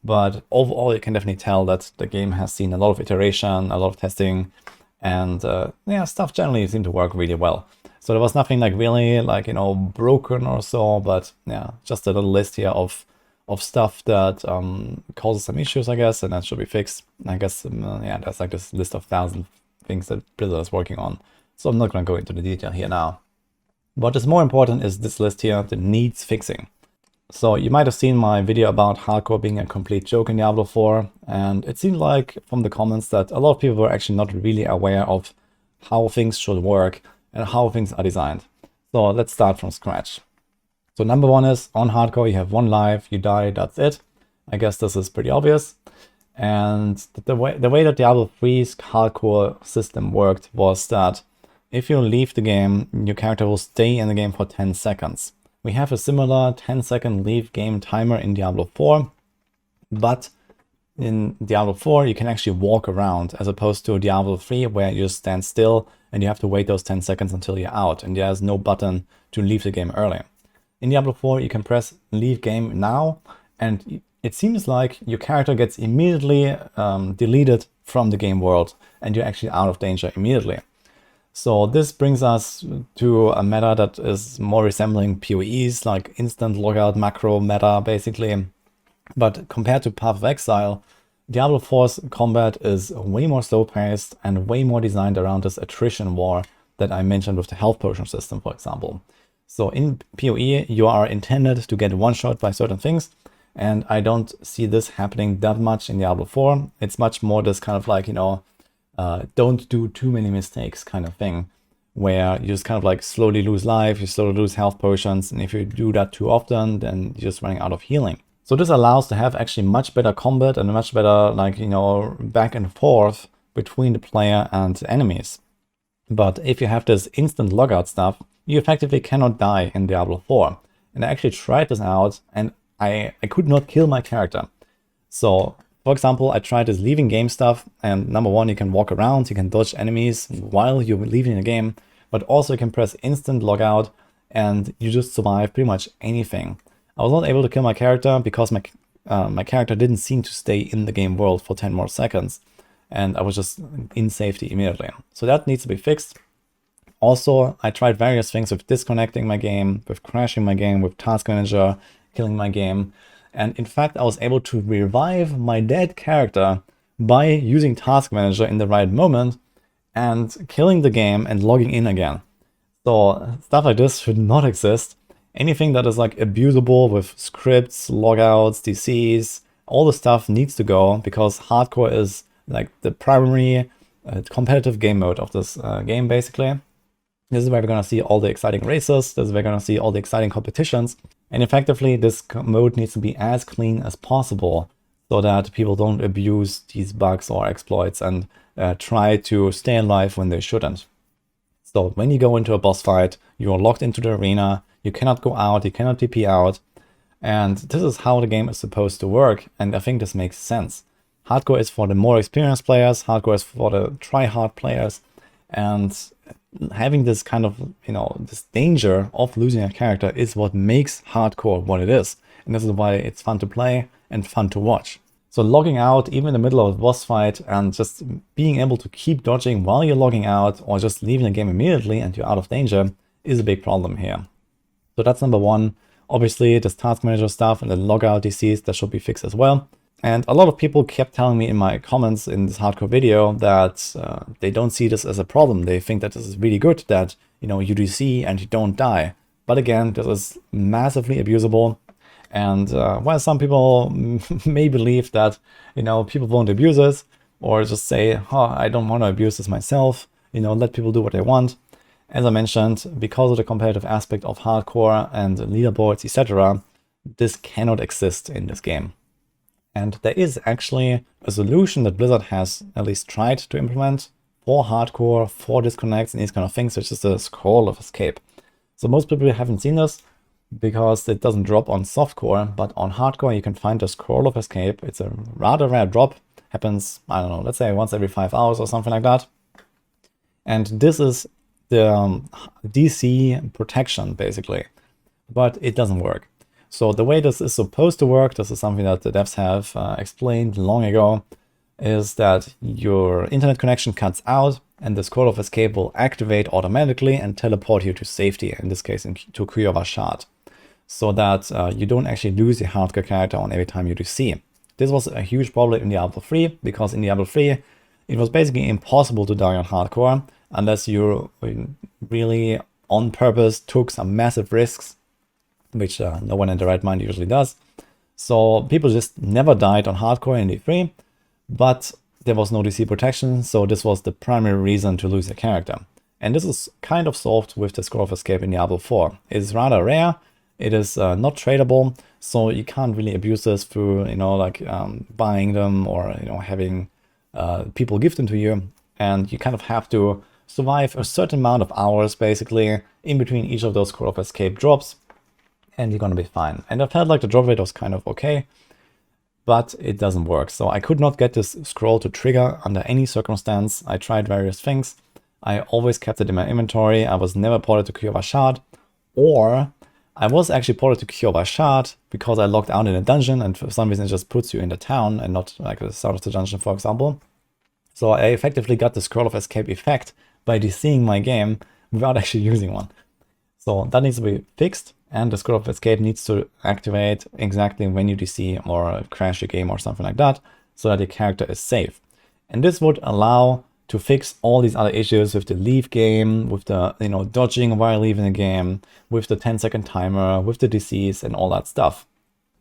but overall, you can definitely tell that the game has seen a lot of iteration, a lot of testing, and yeah, stuff generally seemed to work really well. So there was nothing like really like, you know, broken or so, but yeah, just a little list here of stuff that causes some issues, I guess, and that should be fixed. I guess, yeah, there's like this list of 1,000 things that Blizzard is working on. So I'm not going to go into the detail here now. What is more important is this list here that needs fixing. So you might have seen my video about hardcore being a complete joke in Diablo 4, and it seemed like from the comments that a lot of people were actually not really aware of how things should work and how things are designed. So let's start from scratch. So number one is, on hardcore, you have 1 life, you die, that's it. I guess this is pretty obvious. And the way that Diablo 3's hardcore system worked was that if you leave the game, your character will stay in the game for 10 seconds. We have a similar 10-second leave game timer in Diablo 4, but in Diablo 4 you can actually walk around, as opposed to Diablo 3 where you just stand still and you have to wait those 10 seconds until you're out, and there's no button to leave the game early. In Diablo 4, you can press leave game now, and it seems like your character gets immediately deleted from the game world, and you're actually out of danger immediately. So this brings us to a meta that is more resembling PoEs, like instant logout macro meta, basically. But compared to Path of Exile, Diablo 4's combat is way more slow-paced and way more designed around this attrition war that I mentioned with the health potion system, for example. So in PoE, you are intended to get one-shot by certain things, and I don't see this happening that much in Diablo 4. It's much more this kind of like, you know, don't do too many mistakes kind of thing, where you just kind of like slowly lose life, you slowly lose health potions, and if you do that too often, then you're just running out of healing. So this allows to have actually much better combat and a much better, like, you know, back and forth between the player and enemies. But if you have this instant logout stuff, you effectively cannot die in Diablo 4. And I actually tried this out, and I could not kill my character. So, for example, I tried this leaving game stuff, and number one, you can walk around, you can dodge enemies while you're leaving the game, but also you can press instant logout, and you just survive pretty much anything. I was not able to kill my character because my character didn't seem to stay in the game world for 10 more seconds, and I was just in safety immediately. So that needs to be fixed. Also, I tried various things with disconnecting my game, with crashing my game, with Task Manager, killing my game. And in fact, I was able to revive my dead character by using Task Manager in the right moment and killing the game and logging in again. So stuff like this should not exist. Anything that is like abusable with scripts, logouts, DCs, all the stuff needs to go, because hardcore is like the primary competitive game mode of this game, basically. This is where we're going to see all the exciting races, this is where we're going to see all the exciting competitions, and effectively this mode needs to be as clean as possible so that people don't abuse these bugs or exploits and try to stay alive when they shouldn't. So when you go into a boss fight, you are locked into the arena, you cannot go out, you cannot TP out, and this is how the game is supposed to work, and I think this makes sense. Hardcore is for the more experienced players, hardcore is for the try-hard players, and having this kind of, you know, this danger of losing a character is what makes hardcore what it is. And this is why it's fun to play and fun to watch. So logging out even in the middle of a boss fight and just being able to keep dodging while you're logging out, or just leaving the game immediately and you're out of danger, is a big problem here. So that's number one. Obviously, this task manager stuff and the logout DCs, that should be fixed as well. And a lot of people kept telling me in my comments in this hardcore video that they don't see this as a problem. They think that this is really good, that, you know, you DC and you don't die. But again, this is massively abusable. And while some people may believe that, you know, people won't abuse this, or just say, oh, I don't want to abuse this myself, you know, let people do what they want. As I mentioned, because of the competitive aspect of hardcore and leaderboards, etc., this cannot exist in this game. And there is actually a solution that Blizzard has at least tried to implement for hardcore, for disconnects and these kind of things, which is the scroll of escape. So most people haven't seen this because it doesn't drop on softcore, but on hardcore you can find the scroll of escape. It's a rather rare drop, happens, I don't know, let's say once every 5 hours or something like that. And this is the DC protection, basically, but it doesn't work. So the way this is supposed to work, this is something that the devs have explained long ago, is that your internet connection cuts out and the scroll of escape will activate automatically and teleport you to safety, in this case to Kuyowa Shard, so that you don't actually lose your hardcore character on every time you DC. This was a huge problem in Diablo 3, because in Diablo 3 it was basically impossible to die on hardcore unless you really on purpose took some massive risks, which no one in the right mind usually does. So people just never died on hardcore in D3, but there was no DC protection, so this was the primary reason to lose a character. And this is kind of solved with the scroll of escape in Diablo 4. It's rather rare, it is not tradable, so you can't really abuse this through, you know, like buying them or, you know, having people give them to you. And you kind of have to survive a certain amount of hours, basically, in between each of those scroll of escape drops, and you're gonna be fine. And I felt like the drop rate was kind of okay, but it doesn't work. So I could not get this scroll to trigger under any circumstance. I tried various things. I always kept it in my inventory. I was never ported to Kuyowa Shard, or I was actually ported to Kuyowa Shard because I logged out in a dungeon and for some reason it just puts you in the town and not like the start of the dungeon, for example. So I effectively got the scroll of escape effect by DCing my game without actually using one. So that needs to be fixed, and the scroll of escape needs to activate exactly when you DC or crash your game or something like that, so that your character is safe. And this would allow to fix all these other issues with the leave game, with the, you know, dodging while leaving the game, with the 10-second timer, with the DCs and all that stuff.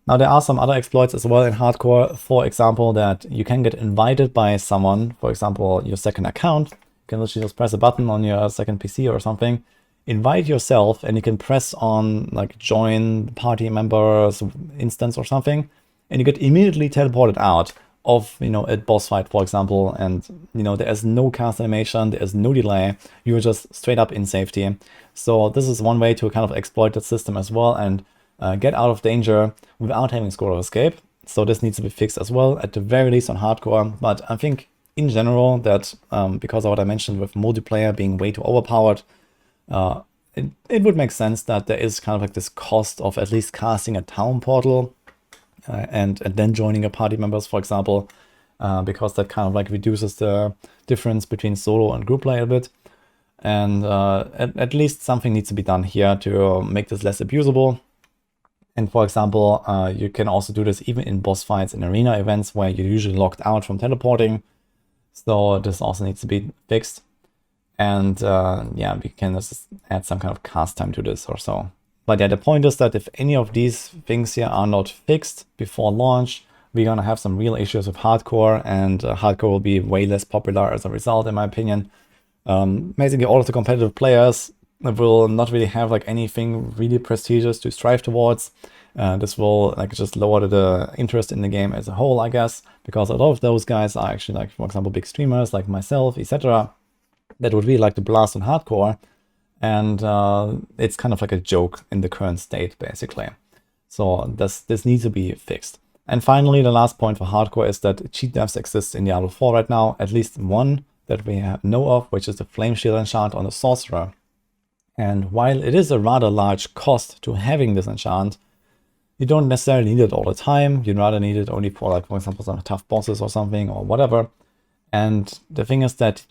Now there are some other exploits as well in hardcore, for example, that you can get invited by someone, for example, your second account. You can literally just press a button on your second PC or something, invite yourself, and you can press on like join party members instance or something, and you get immediately teleported out of, you know, a boss fight, for example, and, you know, there is no cast animation, there is no delay, you're just straight up in safety. So this is one way to kind of exploit that system as well and get out of danger without having scroll of escape. So this needs to be fixed as well, at the very least on hardcore. But I think in general that because of what I mentioned with multiplayer being way too overpowered, it would make sense that there is kind of like this cost of at least casting a town portal and then joining your party members, for example, because that kind of like reduces the difference between solo and group play a bit. And at least something needs to be done here to make this less abusable. And for example, you can also do this even in boss fights and arena events where you're usually locked out from teleporting. So this also needs to be fixed. And yeah, we can just add some kind of cast time to this or so. But yeah, the point is that if any of these things here are not fixed before launch, we're gonna have some real issues with hardcore, and hardcore will be way less popular as a result, in my opinion. Basically, all of the competitive players will not really have like anything really prestigious to strive towards. This will like just lower the interest in the game as a whole, I guess, because a lot of those guys are actually like, for example, big streamers like myself, etc., that would really like to blast on hardcore. And it's kind of like a joke in the current state, basically. So this needs to be fixed. And finally, the last point for hardcore is that cheat devs exist in Diablo 4 right now, at least one that we know of, which is the Flame Shield enchant on the Sorcerer. And while it is a rather large cost to having this enchant, you don't necessarily need it all the time. You'd rather need it only for, like, for example, some tough bosses or something or whatever. And the thing is that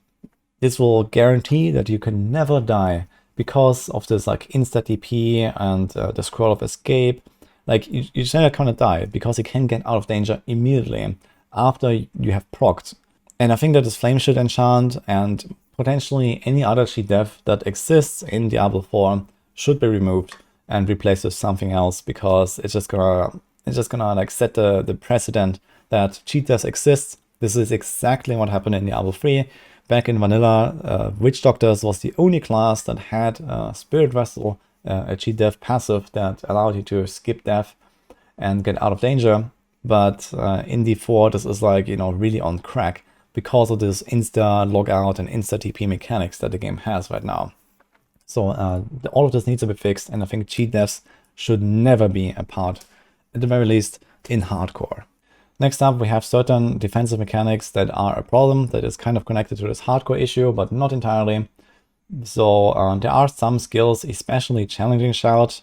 this will guarantee that you can never die because of this like insta TP and the scroll of escape. Like you just never gonna die because you can get out of danger immediately after you have procced. And I think that this Flame Shield enchant and potentially any other cheat dev that exists in Diablo 4 should be removed and replaced with something else, because it's just gonna like set the precedent that cheat devs exist. This is exactly what happened in Diablo 3. Back in vanilla, Witch Doctors was the only class that had Spirit Vessel, a cheat dev passive that allowed you to skip death and get out of danger. But in D4, this is like, you know, really on crack because of this insta logout and insta TP mechanics that the game has right now. So all of this needs to be fixed, and I think cheat devs should never be a part, at the very least, in hardcore. Next up, we have certain defensive mechanics that are a problem that is kind of connected to this hardcore issue, but not entirely. So there are some skills, especially Challenging Shout,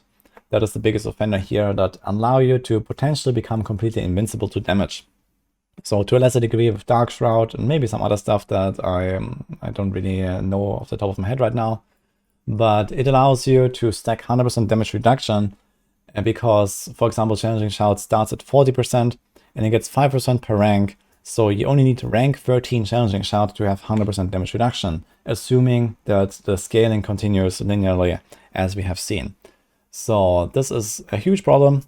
that is the biggest offender here, that allow you to potentially become completely invincible to damage. So to a lesser degree with Dark Shroud and maybe some other stuff that I don't really know off the top of my head right now. But it allows you to stack 100% damage reduction, because, for example, Challenging Shout starts at 40%, and it gets 5% per rank, so you only need to rank 13 Challenging Shout to have 100% damage reduction, assuming that the scaling continues linearly, as we have seen. So this is a huge problem,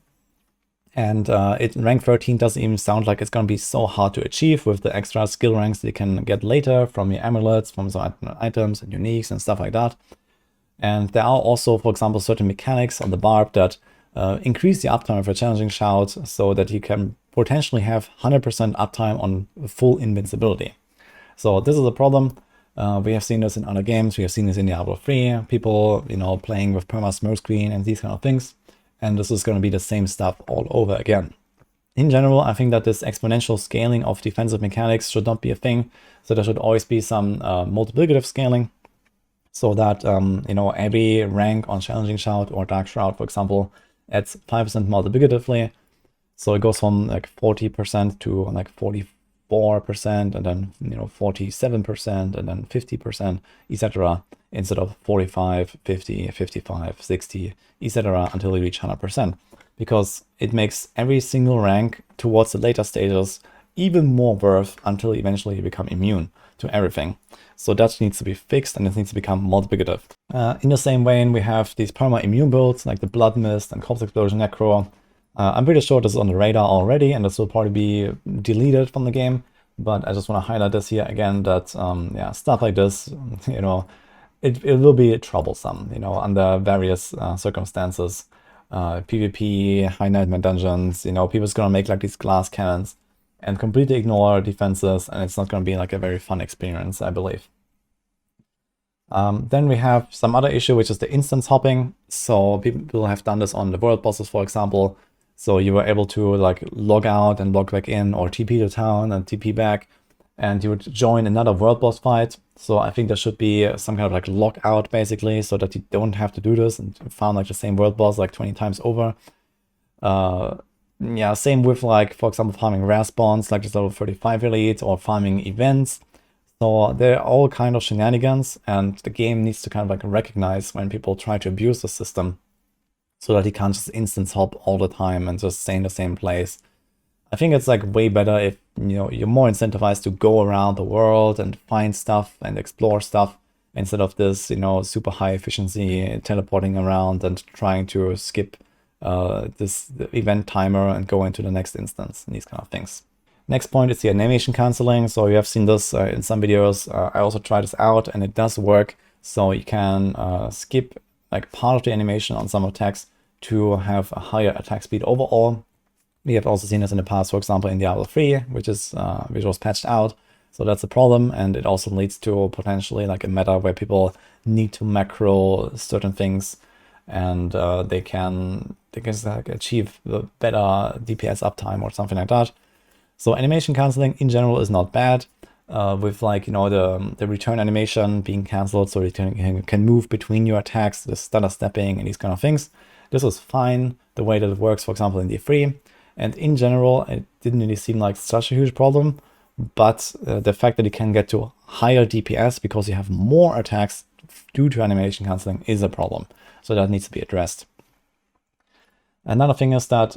and rank 13 doesn't even sound like it's going to be so hard to achieve with the extra skill ranks that you can get later from your amulets, from some items and uniques and stuff like that. And there are also, for example, certain mechanics on the Barb that increase the uptime of a Challenging Shout so that you can potentially have 100% uptime on full invincibility. So this is a problem. We have seen this in other games. We have seen this in Diablo 3. People, you know, playing with perma smoke screen and these kind of things. And this is going to be the same stuff all over again. In general, I think that this exponential scaling of defensive mechanics should not be a thing. So there should always be some multiplicative scaling, so that you know, every rank on Challenging Shout or Dark Shroud, for example, adds 5% multiplicatively. So it goes from like 40% to like 44%, and then, you know, 47%, and then 50%, etc. instead of 45, 50, 55, 60, etc. until you reach 100%. Because it makes every single rank towards the later stages even more worth until eventually you become immune to everything. So that needs to be fixed, and it needs to become multiplicative. In the same vein, we have these perma immune builds like the Blood Mist and Corpse Explosion Necro. I'm pretty sure this is on the radar already, and this will probably be deleted from the game. But I just want to highlight this here again, that yeah, stuff like this, you know, it will be troublesome, you know, under various circumstances. PvP, high nightmare dungeons, you know, people's gonna make like these glass cannons and completely ignore defenses, and it's not gonna be like a very fun experience, I believe. Then we have some other issue, which is the instance hopping. So people have done this on the world bosses, for example. So you were able to like log out and log back in, or TP to town and TP back, and you would join another world boss fight. So I think there should be some kind of like lockout basically, so that you don't have to do this and found like the same world boss like 20 times over. Yeah, same with like, for example, farming rare spawns like this level 35 elite, or farming events. So they're all kind of shenanigans, and the game needs to kind of like recognize when people try to abuse the system, so that you can't just instance hop all the time and just stay in the same place. I think it's like way better if, you know, you're more incentivized to go around the world and find stuff and explore stuff, instead of this, you know, super high efficiency teleporting around and trying to skip this event timer and go into the next instance and these kind of things. Next point is the animation canceling. So you have seen this in some videos. I also tried this out, and it does work. So you can skip like part of the animation on some attacks to have a higher attack speed overall. We have also seen this in the past, for example, in Diablo 3, which was patched out. So that's a problem, and it also leads to potentially like a meta where people need to macro certain things, and they can like achieve the better DPS uptime or something like that. So animation canceling in general is not bad, with like, you know, the return animation being cancelled, so you can move between your attacks, the stutter stepping and these kind of things. This is fine the way that it works, for example, in D3. And in general, it didn't really seem like such a huge problem, but the fact that you can get to higher DPS because you have more attacks due to animation cancelling is a problem. So that needs to be addressed. Another thing is that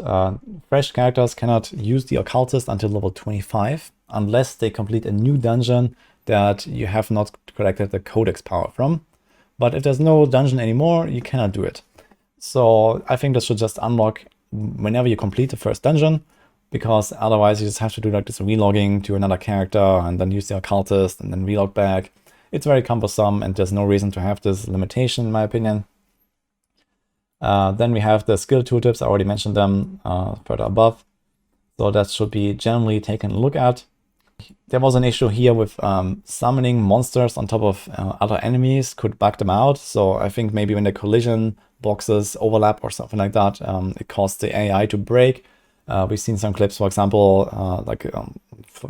fresh characters cannot use the Occultist until level 25, unless they complete a new dungeon that you have not collected the Codex power from. But if there's no dungeon anymore, you cannot do it. So I think this should just unlock whenever you complete the first dungeon, because otherwise you just have to do like this relogging to another character and then use the Occultist and then relog back. It's very cumbersome, and there's no reason to have this limitation, in my opinion. Then we have the skill tooltips. I already mentioned them further above. So that should be generally taken a look at. There was an issue here with summoning monsters on top of other enemies could bug them out. So I think maybe when the collision boxes overlap or something like that, it caused the AI to break. We've seen some clips, for example,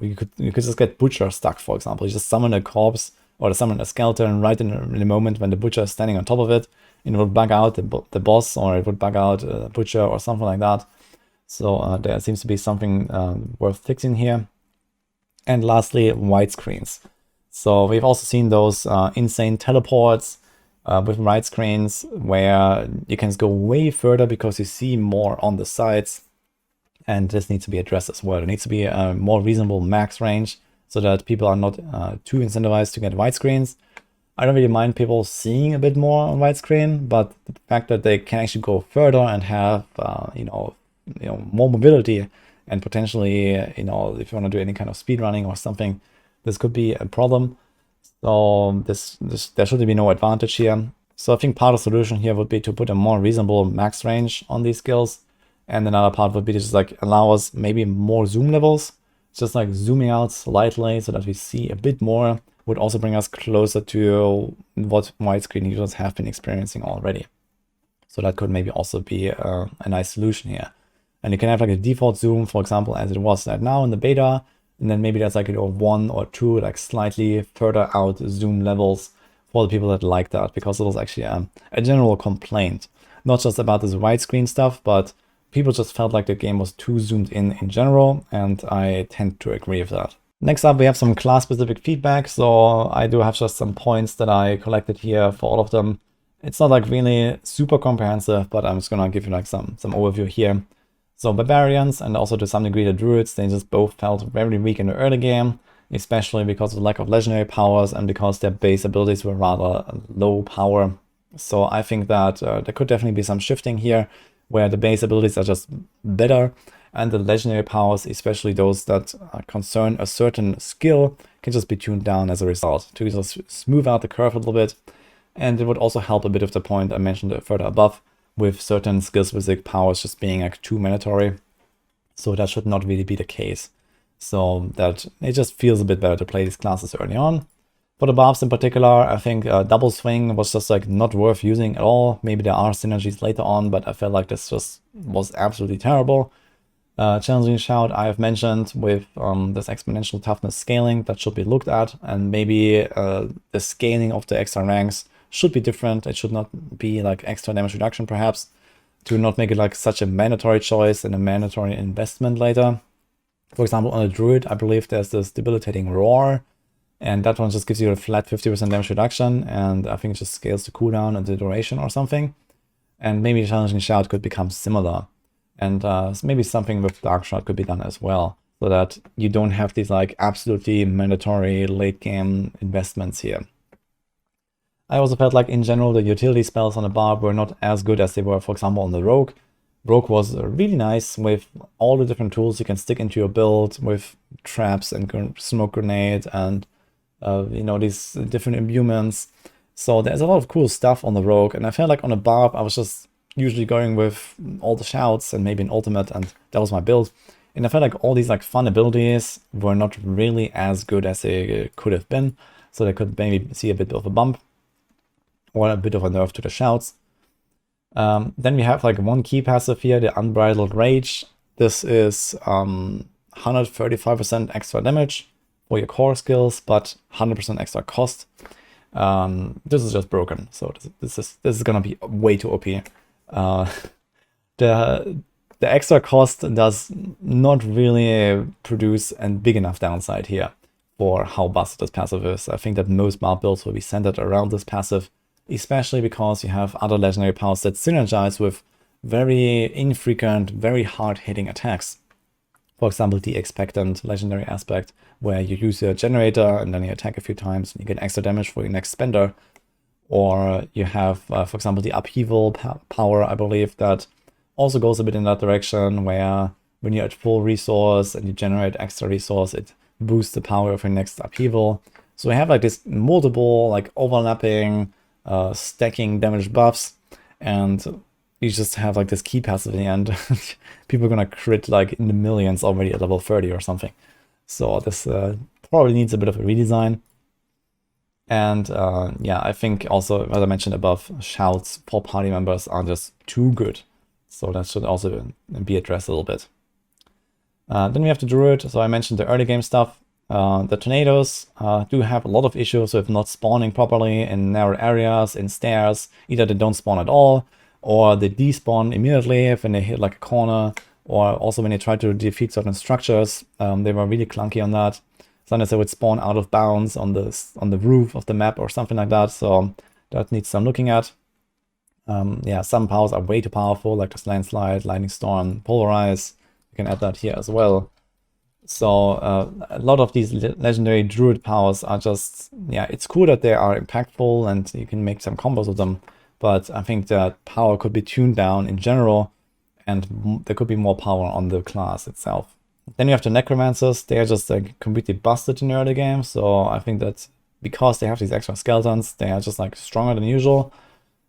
you could just get Butcher stuck, for example. You just summon a corpse or summon a skeleton right in the moment when the Butcher is standing on top of it, and it would bug out the boss, or it would bug out Butcher or something like that. So there seems to be something worth fixing here. And lastly, widescreens. So we've also seen those insane teleports with widescreens where you can go way further because you see more on the sides. And this needs to be addressed as well. There needs to be a more reasonable max range so that people are not too incentivized to get widescreens. I don't really mind people seeing a bit more on widescreen, but the fact that they can actually go further and have more mobility, and potentially, if you want to do any kind of speed running or something, this could be a problem. So there should be no advantage here. So I think part of the solution here would be to put a more reasonable max range on these skills. And another part would be to just like allow us maybe more zoom levels, just like zooming out slightly so that we see a bit more would also bring us closer to what widescreen users have been experiencing already. So that could maybe also be a nice solution here. And you can have like a default zoom, for example, as it was right now in the beta. And then maybe there's like one or two like slightly further out zoom levels for the people that like that, because it was actually a general complaint, not just about this widescreen stuff, but people just felt like the game was too zoomed in general, and I tend to agree with that. Next up, we have some class-specific feedback. So I do have just some points that I collected here for all of them. It's not like really super comprehensive, but I'm just gonna give you like some overview here. So Barbarians, and also to some degree the Druids, they just both felt very weak in the early game, especially because of the lack of legendary powers and because their base abilities were rather low power. So I think that there could definitely be some shifting here, where the base abilities are just better, and the legendary powers, especially those that concern a certain skill, can just be tuned down as a result to just smooth out the curve a little bit. And it would also help a bit of the point I mentioned further above, with certain skill-specific powers just being like too mandatory. So that should not really be the case. So that it just feels a bit better to play these classes early on. For the buffs in particular, I think Double Swing was just like not worth using at all. Maybe there are synergies later on, but I felt like this just was absolutely terrible. Challenging Shout I have mentioned with this exponential toughness scaling that should be looked at, and maybe the scaling of the extra ranks should be different. It should not be like extra damage reduction perhaps, to not make it like such a mandatory choice and a mandatory investment later. For example, on a Druid, I believe there's this debilitating Roar, and that one just gives you a flat 50% damage reduction, and I think it just scales the cooldown and the duration or something. And maybe Challenging Shout could become similar. And maybe something with Dark Shot could be done as well, so that you don't have these like absolutely mandatory late game investments here. I also felt like in general the utility spells on the Barb were not as good as they were, for example, on the Rogue. Rogue was really nice with all the different tools you can stick into your build, with traps and smoke grenade and you know, these different imbuements. So there's a lot of cool stuff on the Rogue, and I felt like on a Barb I was just usually going with all the shouts and maybe an ultimate, and that was my build. And I felt like all these like fun abilities were not really as good as they could have been, so they could maybe see a bit of a bump or a bit of a nerf to the shouts. Then we have like one key passive here, the Unbridled Rage. This is 135% extra damage for your core skills, but 100% extra cost. This is just broken, so this is gonna be way too OP. The extra cost does not really produce a big enough downside here for how busted this passive is. I think that most Barb builds will be centered around this passive, especially because you have other legendary powers that synergize with very infrequent, very hard-hitting attacks. For example, the Expectant legendary aspect, where you use your generator and then you attack a few times and you get extra damage for your next spender. Or you have, for example, the Upheaval power, I believe, that also goes a bit in that direction, where when you're at full resource and you generate extra resource, it boosts the power of your next Upheaval. So we have like this multiple, like overlapping, stacking damage buffs, and you just have like this key passive in the end. People are gonna crit like in the millions already at level 30 or something. So this probably needs a bit of a redesign. And yeah, I think also, as I mentioned above, shouts for party members are just too good. So that should also be addressed a little bit. Then we have the Druid. So I mentioned the early game stuff. The tornadoes do have a lot of issues with not spawning properly in narrow areas, in stairs. Either they don't spawn at all, or they despawn immediately when they hit like a corner, or also when they try to defeat certain structures. They were really clunky on that. Sometimes they would spawn out of bounds on the roof of the map or something like that, so that needs some looking at. Yeah, some powers are way too powerful, like this Landslide, Lightning Storm, Polarize. You can add that here as well. So a lot of these legendary Druid powers are just, yeah, it's cool that they are impactful and you can make some combos with them, but I think that power could be tuned down in general, and there could be more power on the class itself. Then you have the Necromancers. They are just like completely busted in the early game, so I think that because they have these extra skeletons, they are just like stronger than usual.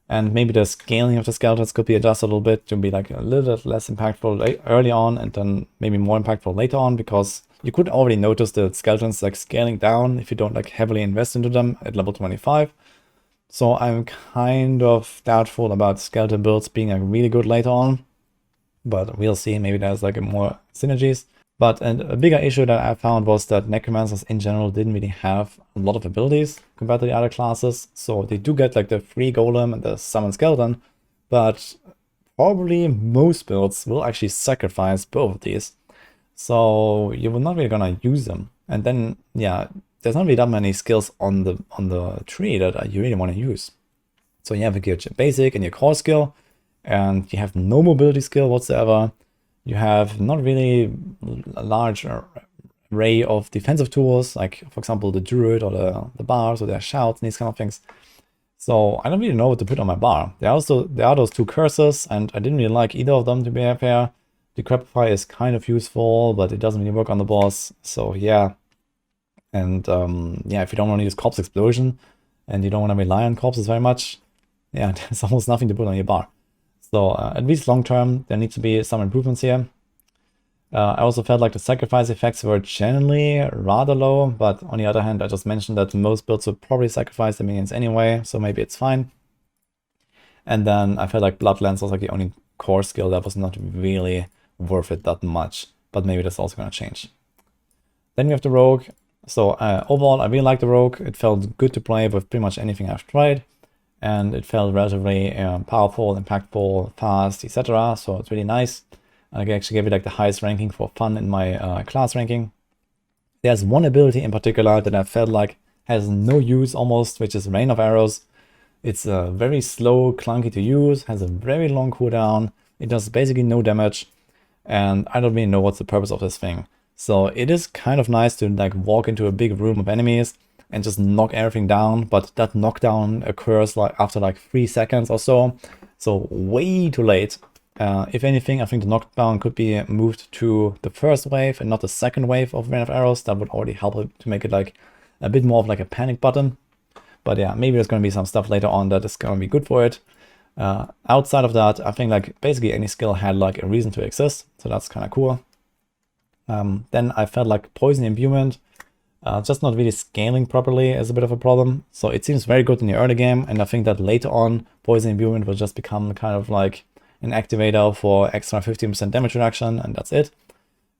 And maybe the scaling of the skeletons could be adjusted a little bit to be like a little bit less impactful early on, and then maybe more impactful later on, because you could already notice the skeletons like scaling down if you don't like heavily invest into them at level 25. So I'm kind of doubtful about skeleton builds being like really good later on, but we'll see. Maybe there's like more synergies. But a bigger issue that I found was that Necromancers in general didn't really have a lot of abilities compared to the other classes. So they do get like the free Golem and the Summon Skeleton, but probably most builds will actually sacrifice both of these. So you're not really gonna use them. And then, yeah, there's not really that many skills on the tree that you really want to use. So you have your basic and your core skill, and you have no mobility skill whatsoever. You have not really a large array of defensive tools, like, for example, the Druid or the bars or their shouts and these kind of things. So I don't really know what to put on my bar. There are those two curses, and I didn't really like either of them, to be fair. Decrepify is kind of useful, but it doesn't really work on the boss. So yeah. And yeah, if you don't want to use Corpse Explosion and you don't want to rely on corpses very much, yeah, there's almost nothing to put on your bar. So at least long term, there needs to be some improvements here. I also felt like the sacrifice effects were generally rather low, but on the other hand, I just mentioned that most builds would probably sacrifice the minions anyway, so maybe it's fine. And then I felt like Bloodlance was like the only core skill that was not really worth it that much, but maybe that's also going to change. Then we have the Rogue. So overall, I really like the Rogue. It felt good to play with pretty much anything I've tried, and it felt relatively powerful, impactful, fast, etc. So it's really nice. I actually gave it like the highest ranking for fun in my class ranking. There's one ability in particular that I felt like has no use almost, which is Rain of Arrows. It's very slow, clunky to use, has a very long cooldown. It does basically no damage, and I don't really know what's the purpose of this thing. So it is kind of nice to like walk into a big room of enemies and just knock everything down, but that knockdown occurs like after like 3 seconds or so. So way too late. If anything, I think the knockdown could be moved to the first wave and not the second wave of Rain of Arrows. That would already help it to make it like a bit more of like a panic button. But yeah, maybe there's going to be some stuff later on that is going to be good for it. Outside of that, I think like basically any skill had like a reason to exist. So that's kind of cool. Then I felt like Poison Imbuement, just not really scaling properly is a bit of a problem. So it seems very good in the early game, and I think that later on, Poison Imbuement will just become kind of like an activator for extra 15% damage reduction, and that's it.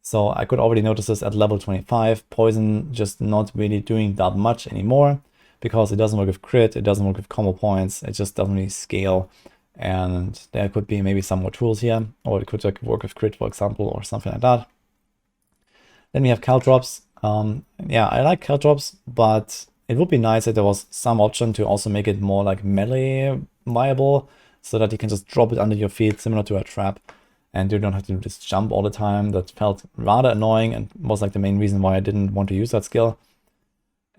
So I could already notice this at level 25, Poison just not really doing that much anymore, because it doesn't work with crit, it doesn't work with combo points, it just doesn't really scale. And there could be maybe some more tools here, or it could like work with crit, for example, or something like that. Then we have Caltrops. Yeah, I like Caltrops, but it would be nice if there was some option to also make it more like melee viable, so that you can just drop it under your feet, similar to a trap, and you don't have to just jump all the time. That felt rather annoying and was like the main reason why I didn't want to use that skill.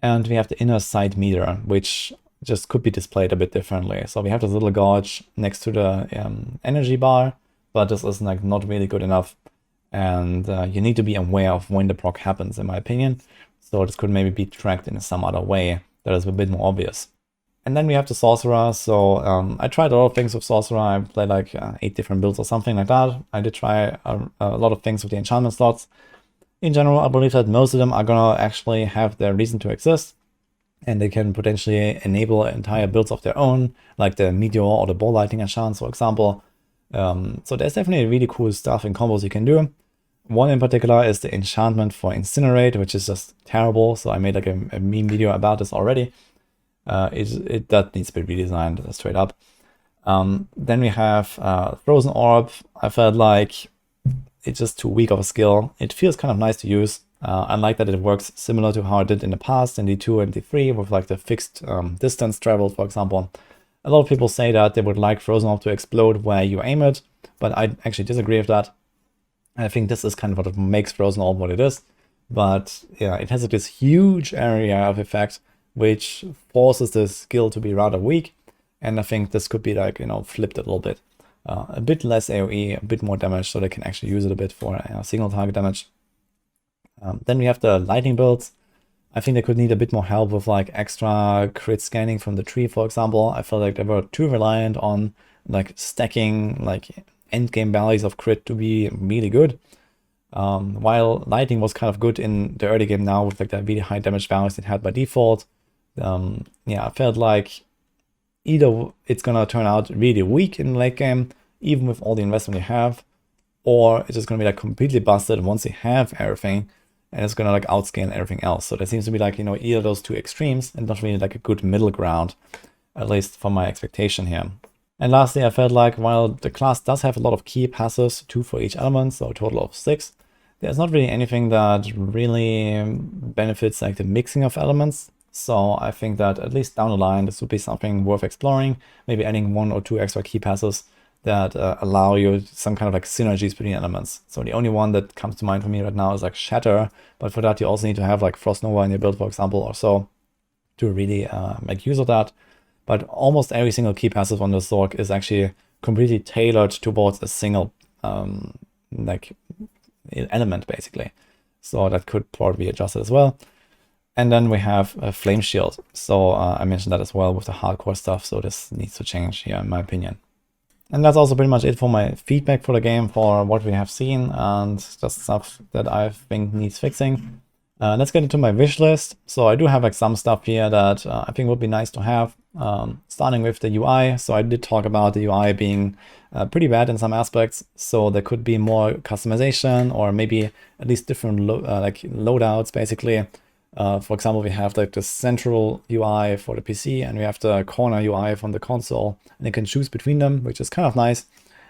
And we have the inner sight meter, which just could be displayed a bit differently. So we have this little gauge next to the energy bar, but this is like not really good enough. And you need to be aware of when the proc happens, in my opinion. So this could maybe be tracked in some other way that is a bit more obvious. And then we have the Sorcerer. So I tried a lot of things with Sorcerer. I played like 8 different builds or something like that. I did try a lot of things with the enchantment slots. In general, I believe that most of them are gonna actually have their reason to exist, and they can potentially enable entire builds of their own, like the Meteor or the Ball Lightning enchants, for example. So there's definitely really cool stuff and combos you can do. One in particular is the enchantment for Incinerate, which is just terrible. So I made like a meme video about this already. That needs to be redesigned straight up. Then we have Frozen Orb. I felt like it's just too weak of a skill. It feels kind of nice to use. I like that it works similar to how it did in the past in D2 and D3 with like the fixed distance travel, for example. A lot of people say that they would like Frozen Orb to explode where you aim it, but I actually disagree with that. I think this is kind of what makes Frozen Orb what it is. But yeah, it has like this huge area of effect, which forces the skill to be rather weak. And I think this could be like, you know, flipped a little bit. A bit less AoE, a bit more damage, so they can actually use it a bit for single target damage. Then we have the lightning builds. I think they could need a bit more help with like extra crit scanning from the tree, for example. I felt like they were too reliant on like stacking like endgame values of crit to be really good. While lightning was kind of good in the early game now with like the really high damage values it had by default. Yeah, I felt like either it's gonna turn out really weak in the late game, even with all the investment you have, or it's just gonna be like completely busted once you have everything, and it's gonna like outscale everything else. So there seems to be like, you know, either those two extremes and not really like a good middle ground, at least from my expectation here. And lastly, I felt like while the class does have a lot of key passes, 2 for each element, so a total of 6, there's not really anything that really benefits like the mixing of elements. So I think that at least down the line, this would be something worth exploring, maybe adding 1 or 2 extra key passes that allow you some kind of like synergies between elements. So the only one that comes to mind for me right now is like Shatter, but for that you also need to have like Frost Nova in your build, for example, or so, to really make use of that. but almost every single key passive on the Zork is actually completely tailored towards a single like element, basically. So that could probably be adjusted as well. And then we have a Flame Shield. So I mentioned that as well with the hardcore stuff, so this needs to change here in my opinion. And that's also pretty much it for my feedback for the game, for what we have seen, and just stuff that I think needs fixing. Let's get into my wish list. So I do have like some stuff here that I think would be nice to have, starting with the UI. So I did talk about the UI being pretty bad in some aspects. So there could be more customization, or maybe at least different like loadouts, basically. For example, we have like the central UI for the PC, and we have the corner UI from the console, and you can choose between them, which is kind of nice.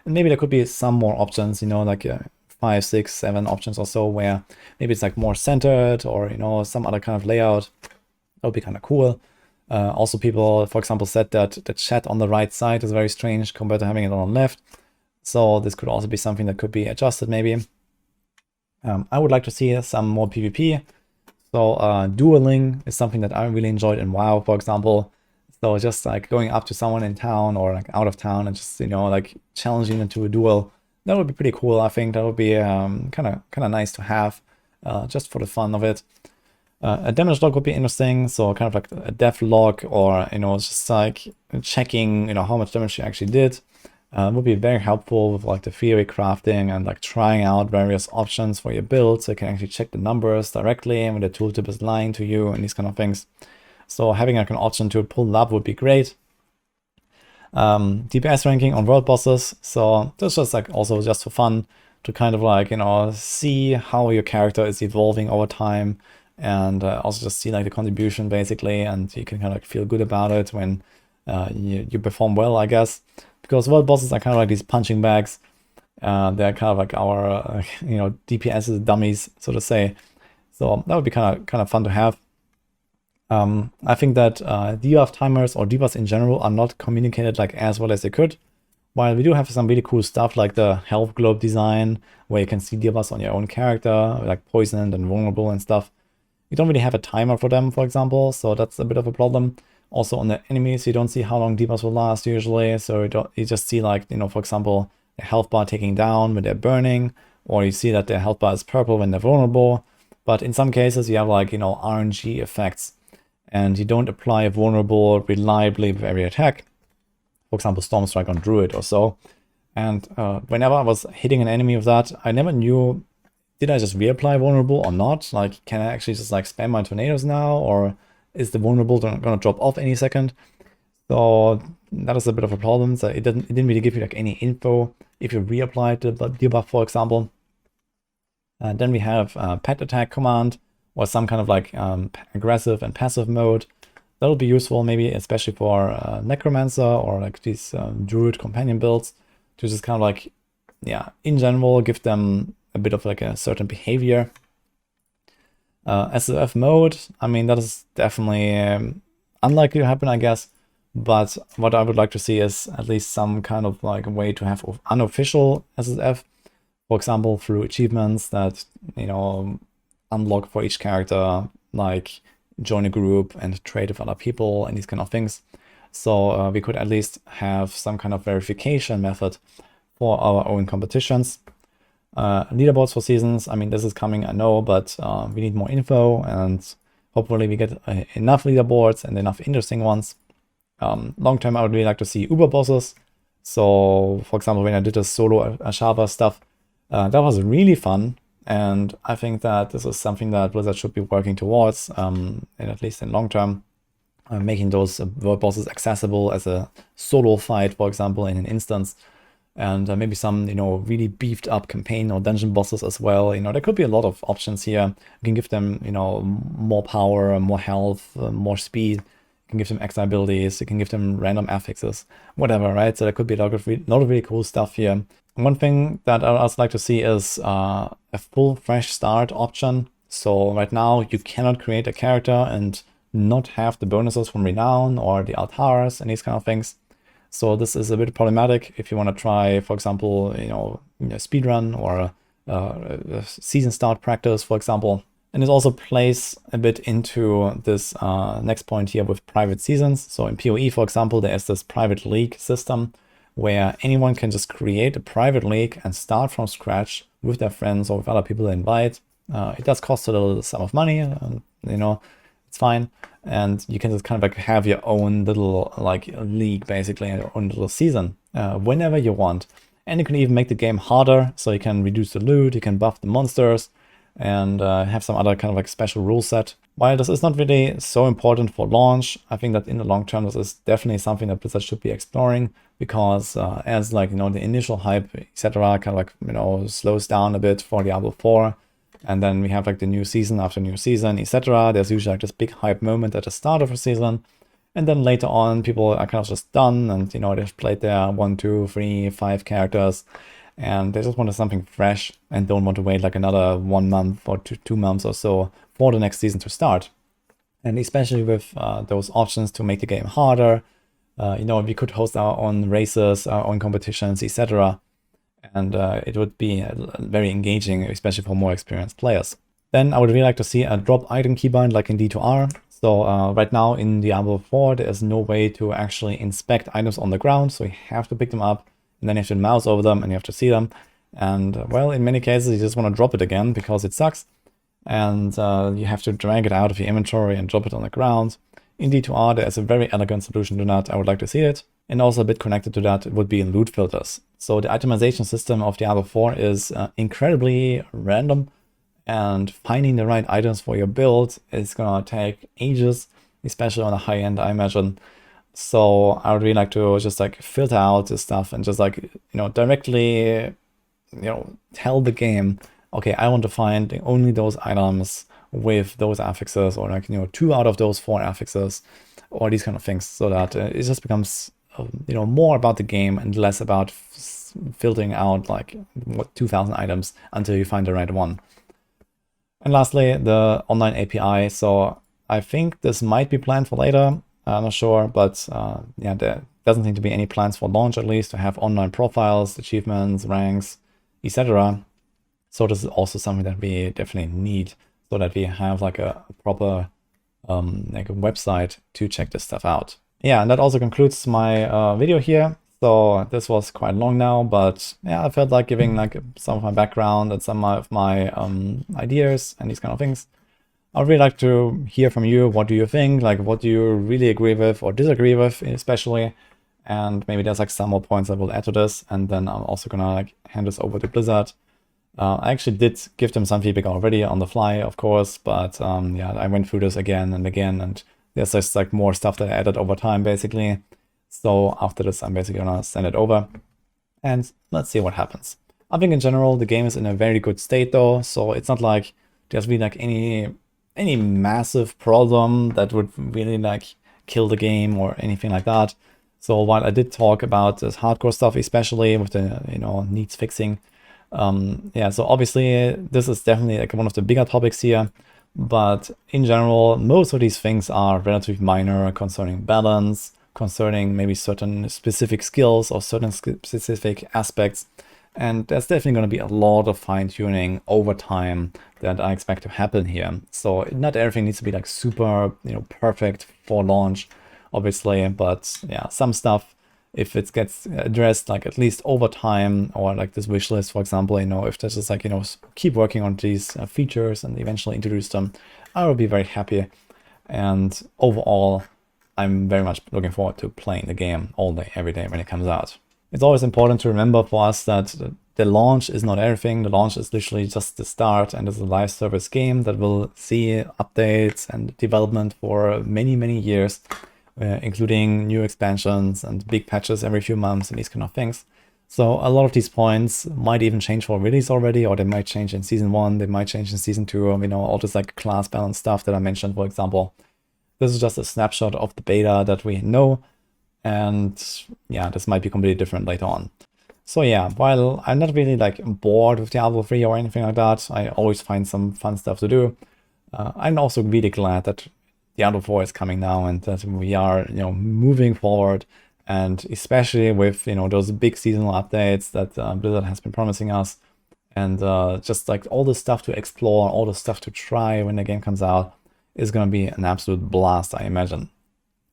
And maybe there could be some more options, you know, like 5, 6, 7 options or so, where maybe it's like more centered, or, you know, some other kind of layout. That would be kind of cool. Also, people, for example, said that the chat on the right side is very strange compared to having it on the left. So this could also be something that could be adjusted, maybe. I would like to see some more PvP. So dueling is something that I really enjoyed in WoW, for example. So just like going up to someone in town or like out of town and just, you know, like challenging them to a duel. That would be pretty cool. I think that would be kind of nice to have, just for the fun of it. A damage log would be interesting. So kind of like a death log, or, you know, just like checking, you know, how much damage you actually did. Would be very helpful with like the theory crafting and like trying out various options for your build, so you can actually check the numbers directly when the tooltip is lying to you and these kind of things. So having like an option to pull it up would be great. DPS ranking on world bosses. So that's just like also just for fun to kind of like, you know, see how your character is evolving over time, and also just see like the contribution basically, and you can kind of like feel good about it when you perform well, I guess. Because world bosses are kind of like these punching bags. They're kind of like our, you know, DPS dummies, so to say. So that would be kind of fun to have. I think that debuff timers, or debuffs in general, are not communicated like as well as they could. While we do have some really cool stuff like the health globe design, where you can see debuffs on your own character, like poisoned and vulnerable and stuff. You don't really have a timer for them, for example, so that's a bit of a problem. Also on the enemies, you don't see how long debuffs will last usually, so you just see like, you know, for example, the health bar taking down when they're burning, or you see that their health bar is purple when they're vulnerable. But in some cases you have like, you know, RNG effects, and you don't apply vulnerable reliably with every attack. For example, Storm Strike on Druid or so. And whenever I was hitting an enemy with that, I never knew, did I just reapply vulnerable or not? Like, can I actually just like spam my tornadoes now, or is the vulnerable gonna drop off any second? So that is a bit of a problem. So it didn't really give you like any info if you reapplied the debuff, for example. And then we have pet attack command, or some kind of like aggressive and passive mode. That'll be useful maybe, especially for Necromancer or like these Druid companion builds, to just kind of like, yeah, in general, give them a bit of like a certain behavior. SOF mode, I mean, that is definitely unlikely to happen, I guess. But what I would like to see is at least some kind of like way to have unofficial SSF, for example, through achievements that, you know, unlock for each character, like join a group and trade with other people and these kind of things. So we could at least have some kind of verification method for our own competitions. Leaderboards for seasons, I mean, this is coming, I know, but we need more info, and hopefully we get enough leaderboards and enough interesting ones. Long term, I would really like to see Uber bosses. So, for example, when I did the solo Ashava stuff, that was really fun, and I think that this is something that Blizzard should be working towards, and at least in long term, making those world bosses accessible as a solo fight, for example, in an instance. And maybe some, you know, really beefed up campaign or dungeon bosses as well. You know, there could be a lot of options here. You can give them, you know, more power, more health, more speed. You can give them extra abilities. You can give them random affixes, whatever, right? So there could be a lot of really cool stuff here. One thing that I'd also like to see is a full fresh start option. So right now you cannot create a character and not have the bonuses from Renown or the altars and these kind of things. So this is a bit problematic if you want to try, for example, you know, speedrun or a season start practice, for example. And it also plays a bit into this next point here with private seasons. So in PoE, for example, there is this private league system where anyone can just create a private league and start from scratch with their friends or with other people they invite. It does cost a little sum of money, you know, it's fine. And you can just kind of like have your own little like league, basically, your own little season whenever you want. And you can even make the game harder, so you can reduce the loot, you can buff the monsters, and have some other kind of like special rule set. While this is not really so important for launch, I think that in the long term this is definitely something that Blizzard should be exploring, because as like, you know, the initial hype, etc., kind of like, you know, slows down a bit for Diablo 4, and then we have like the new season after new season, etc. There's usually like this big hype moment at the start of a season, and then later on people are kind of just done, and, you know, they've played their 1, 2, 3, 5 characters, and they just wanted something fresh and don't want to wait like another 1 month or 2 months or so for the next season to start. And especially with those options to make the game harder, you know, we could host our own races, our own competitions, etc. And it would be very engaging, especially for more experienced players. Then I would really like to see a drop item keybind like in D2R. So right now in Diablo 4, there is no way to actually inspect items on the ground, so you have to pick them up, and then you have to mouse over them, and you have to see them. And, well, in many cases, you just want to drop it again because it sucks. And you have to drag it out of your inventory and drop it on the ground. In D2R, there is a very elegant solution to that. I would like to see it. And also a bit connected to that would be loot filters. So the itemization system of Diablo 4 is incredibly random, and finding the right items for your build is gonna take ages, especially on a high end, I imagine. So I would really like to just like filter out this stuff and just like, you know, directly, you know, tell the game, okay, I want to find only those items with those affixes, or like, you know, 2 out of those 4 affixes, or these kind of things, so that it just becomes, you know, more about the game and less about filtering out like what 2,000 items until you find the right one. And lastly, the online API. So I think this might be planned for later. I'm not sure, but yeah, there doesn't seem to be any plans for launch, at least, to have online profiles, achievements, ranks, etc. So this is also something that we definitely need, so that we have like a proper like a website to check this stuff out. Yeah, and that also concludes my video here. So this was quite long now, but yeah, I felt like giving like some of my background and some of my ideas and these kind of things. I'd really like to hear from you. What do you think? Like, what do you really agree with or disagree with, especially? And maybe there's like some more points I will add to this. And then I'm also gonna like hand this over to Blizzard. I actually did give them some feedback already on the fly, of course, but yeah, I went through this again and again, and there's just like more stuff that I added over time, basically. So after this, I'm basically gonna send it over, and let's see what happens. I think in general, the game is in a very good state though, so it's not like there's really like any massive problem that would really like kill the game or anything like that. So while I did talk about this hardcore stuff, especially with the, you know, needs fixing, yeah, so obviously this is definitely like one of the bigger topics here, but in general, most of these things are relatively minor concerning balance, concerning maybe certain specific skills or certain specific aspects. And there's definitely going to be a lot of fine-tuning over time that I expect to happen here. So not everything needs to be like super, you know, perfect for launch, obviously, but yeah, some stuff, if it gets addressed like at least over time, or like this wish list, for example, you know, if there's just like, you know, keep working on these features and eventually introduce them, I will be very happy. And overall, I'm very much looking forward to playing the game all day, every day when it comes out. It's always important to remember for us that the launch is not everything. The launch is literally just the start, and it's a live service game that will see updates and development for many, many years, including new expansions and big patches every few months and these kind of things. So a lot of these points might even change for release already, or they might change in season 1, they might change in season 2, you know, all this like class balance stuff that I mentioned, for example. This is just a snapshot of the beta that we know. And yeah, this might be completely different later on. So yeah, while I'm not really like bored with Diablo 3 or anything like that, I always find some fun stuff to do. I'm also really glad that Diablo 4 is coming now, and that we are, you know, moving forward, and especially with, you know, those big seasonal updates that Blizzard has been promising us. and just like all the stuff to explore, all the stuff to try when the game comes out is going to be an absolute blast, I imagine.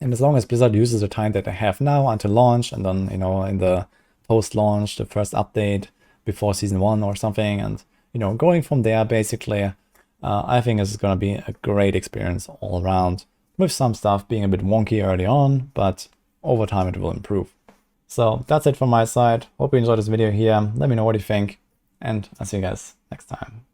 And as long as Blizzard uses the time that they have now until launch, and then, you know, in the post-launch, the first update before Season 1 or something, and, you know, going from there, basically, I think this is going to be a great experience all around, with some stuff being a bit wonky early on, but over time it will improve. So that's it from my side. Hope you enjoyed this video here. Let me know what you think, and I'll see you guys next time.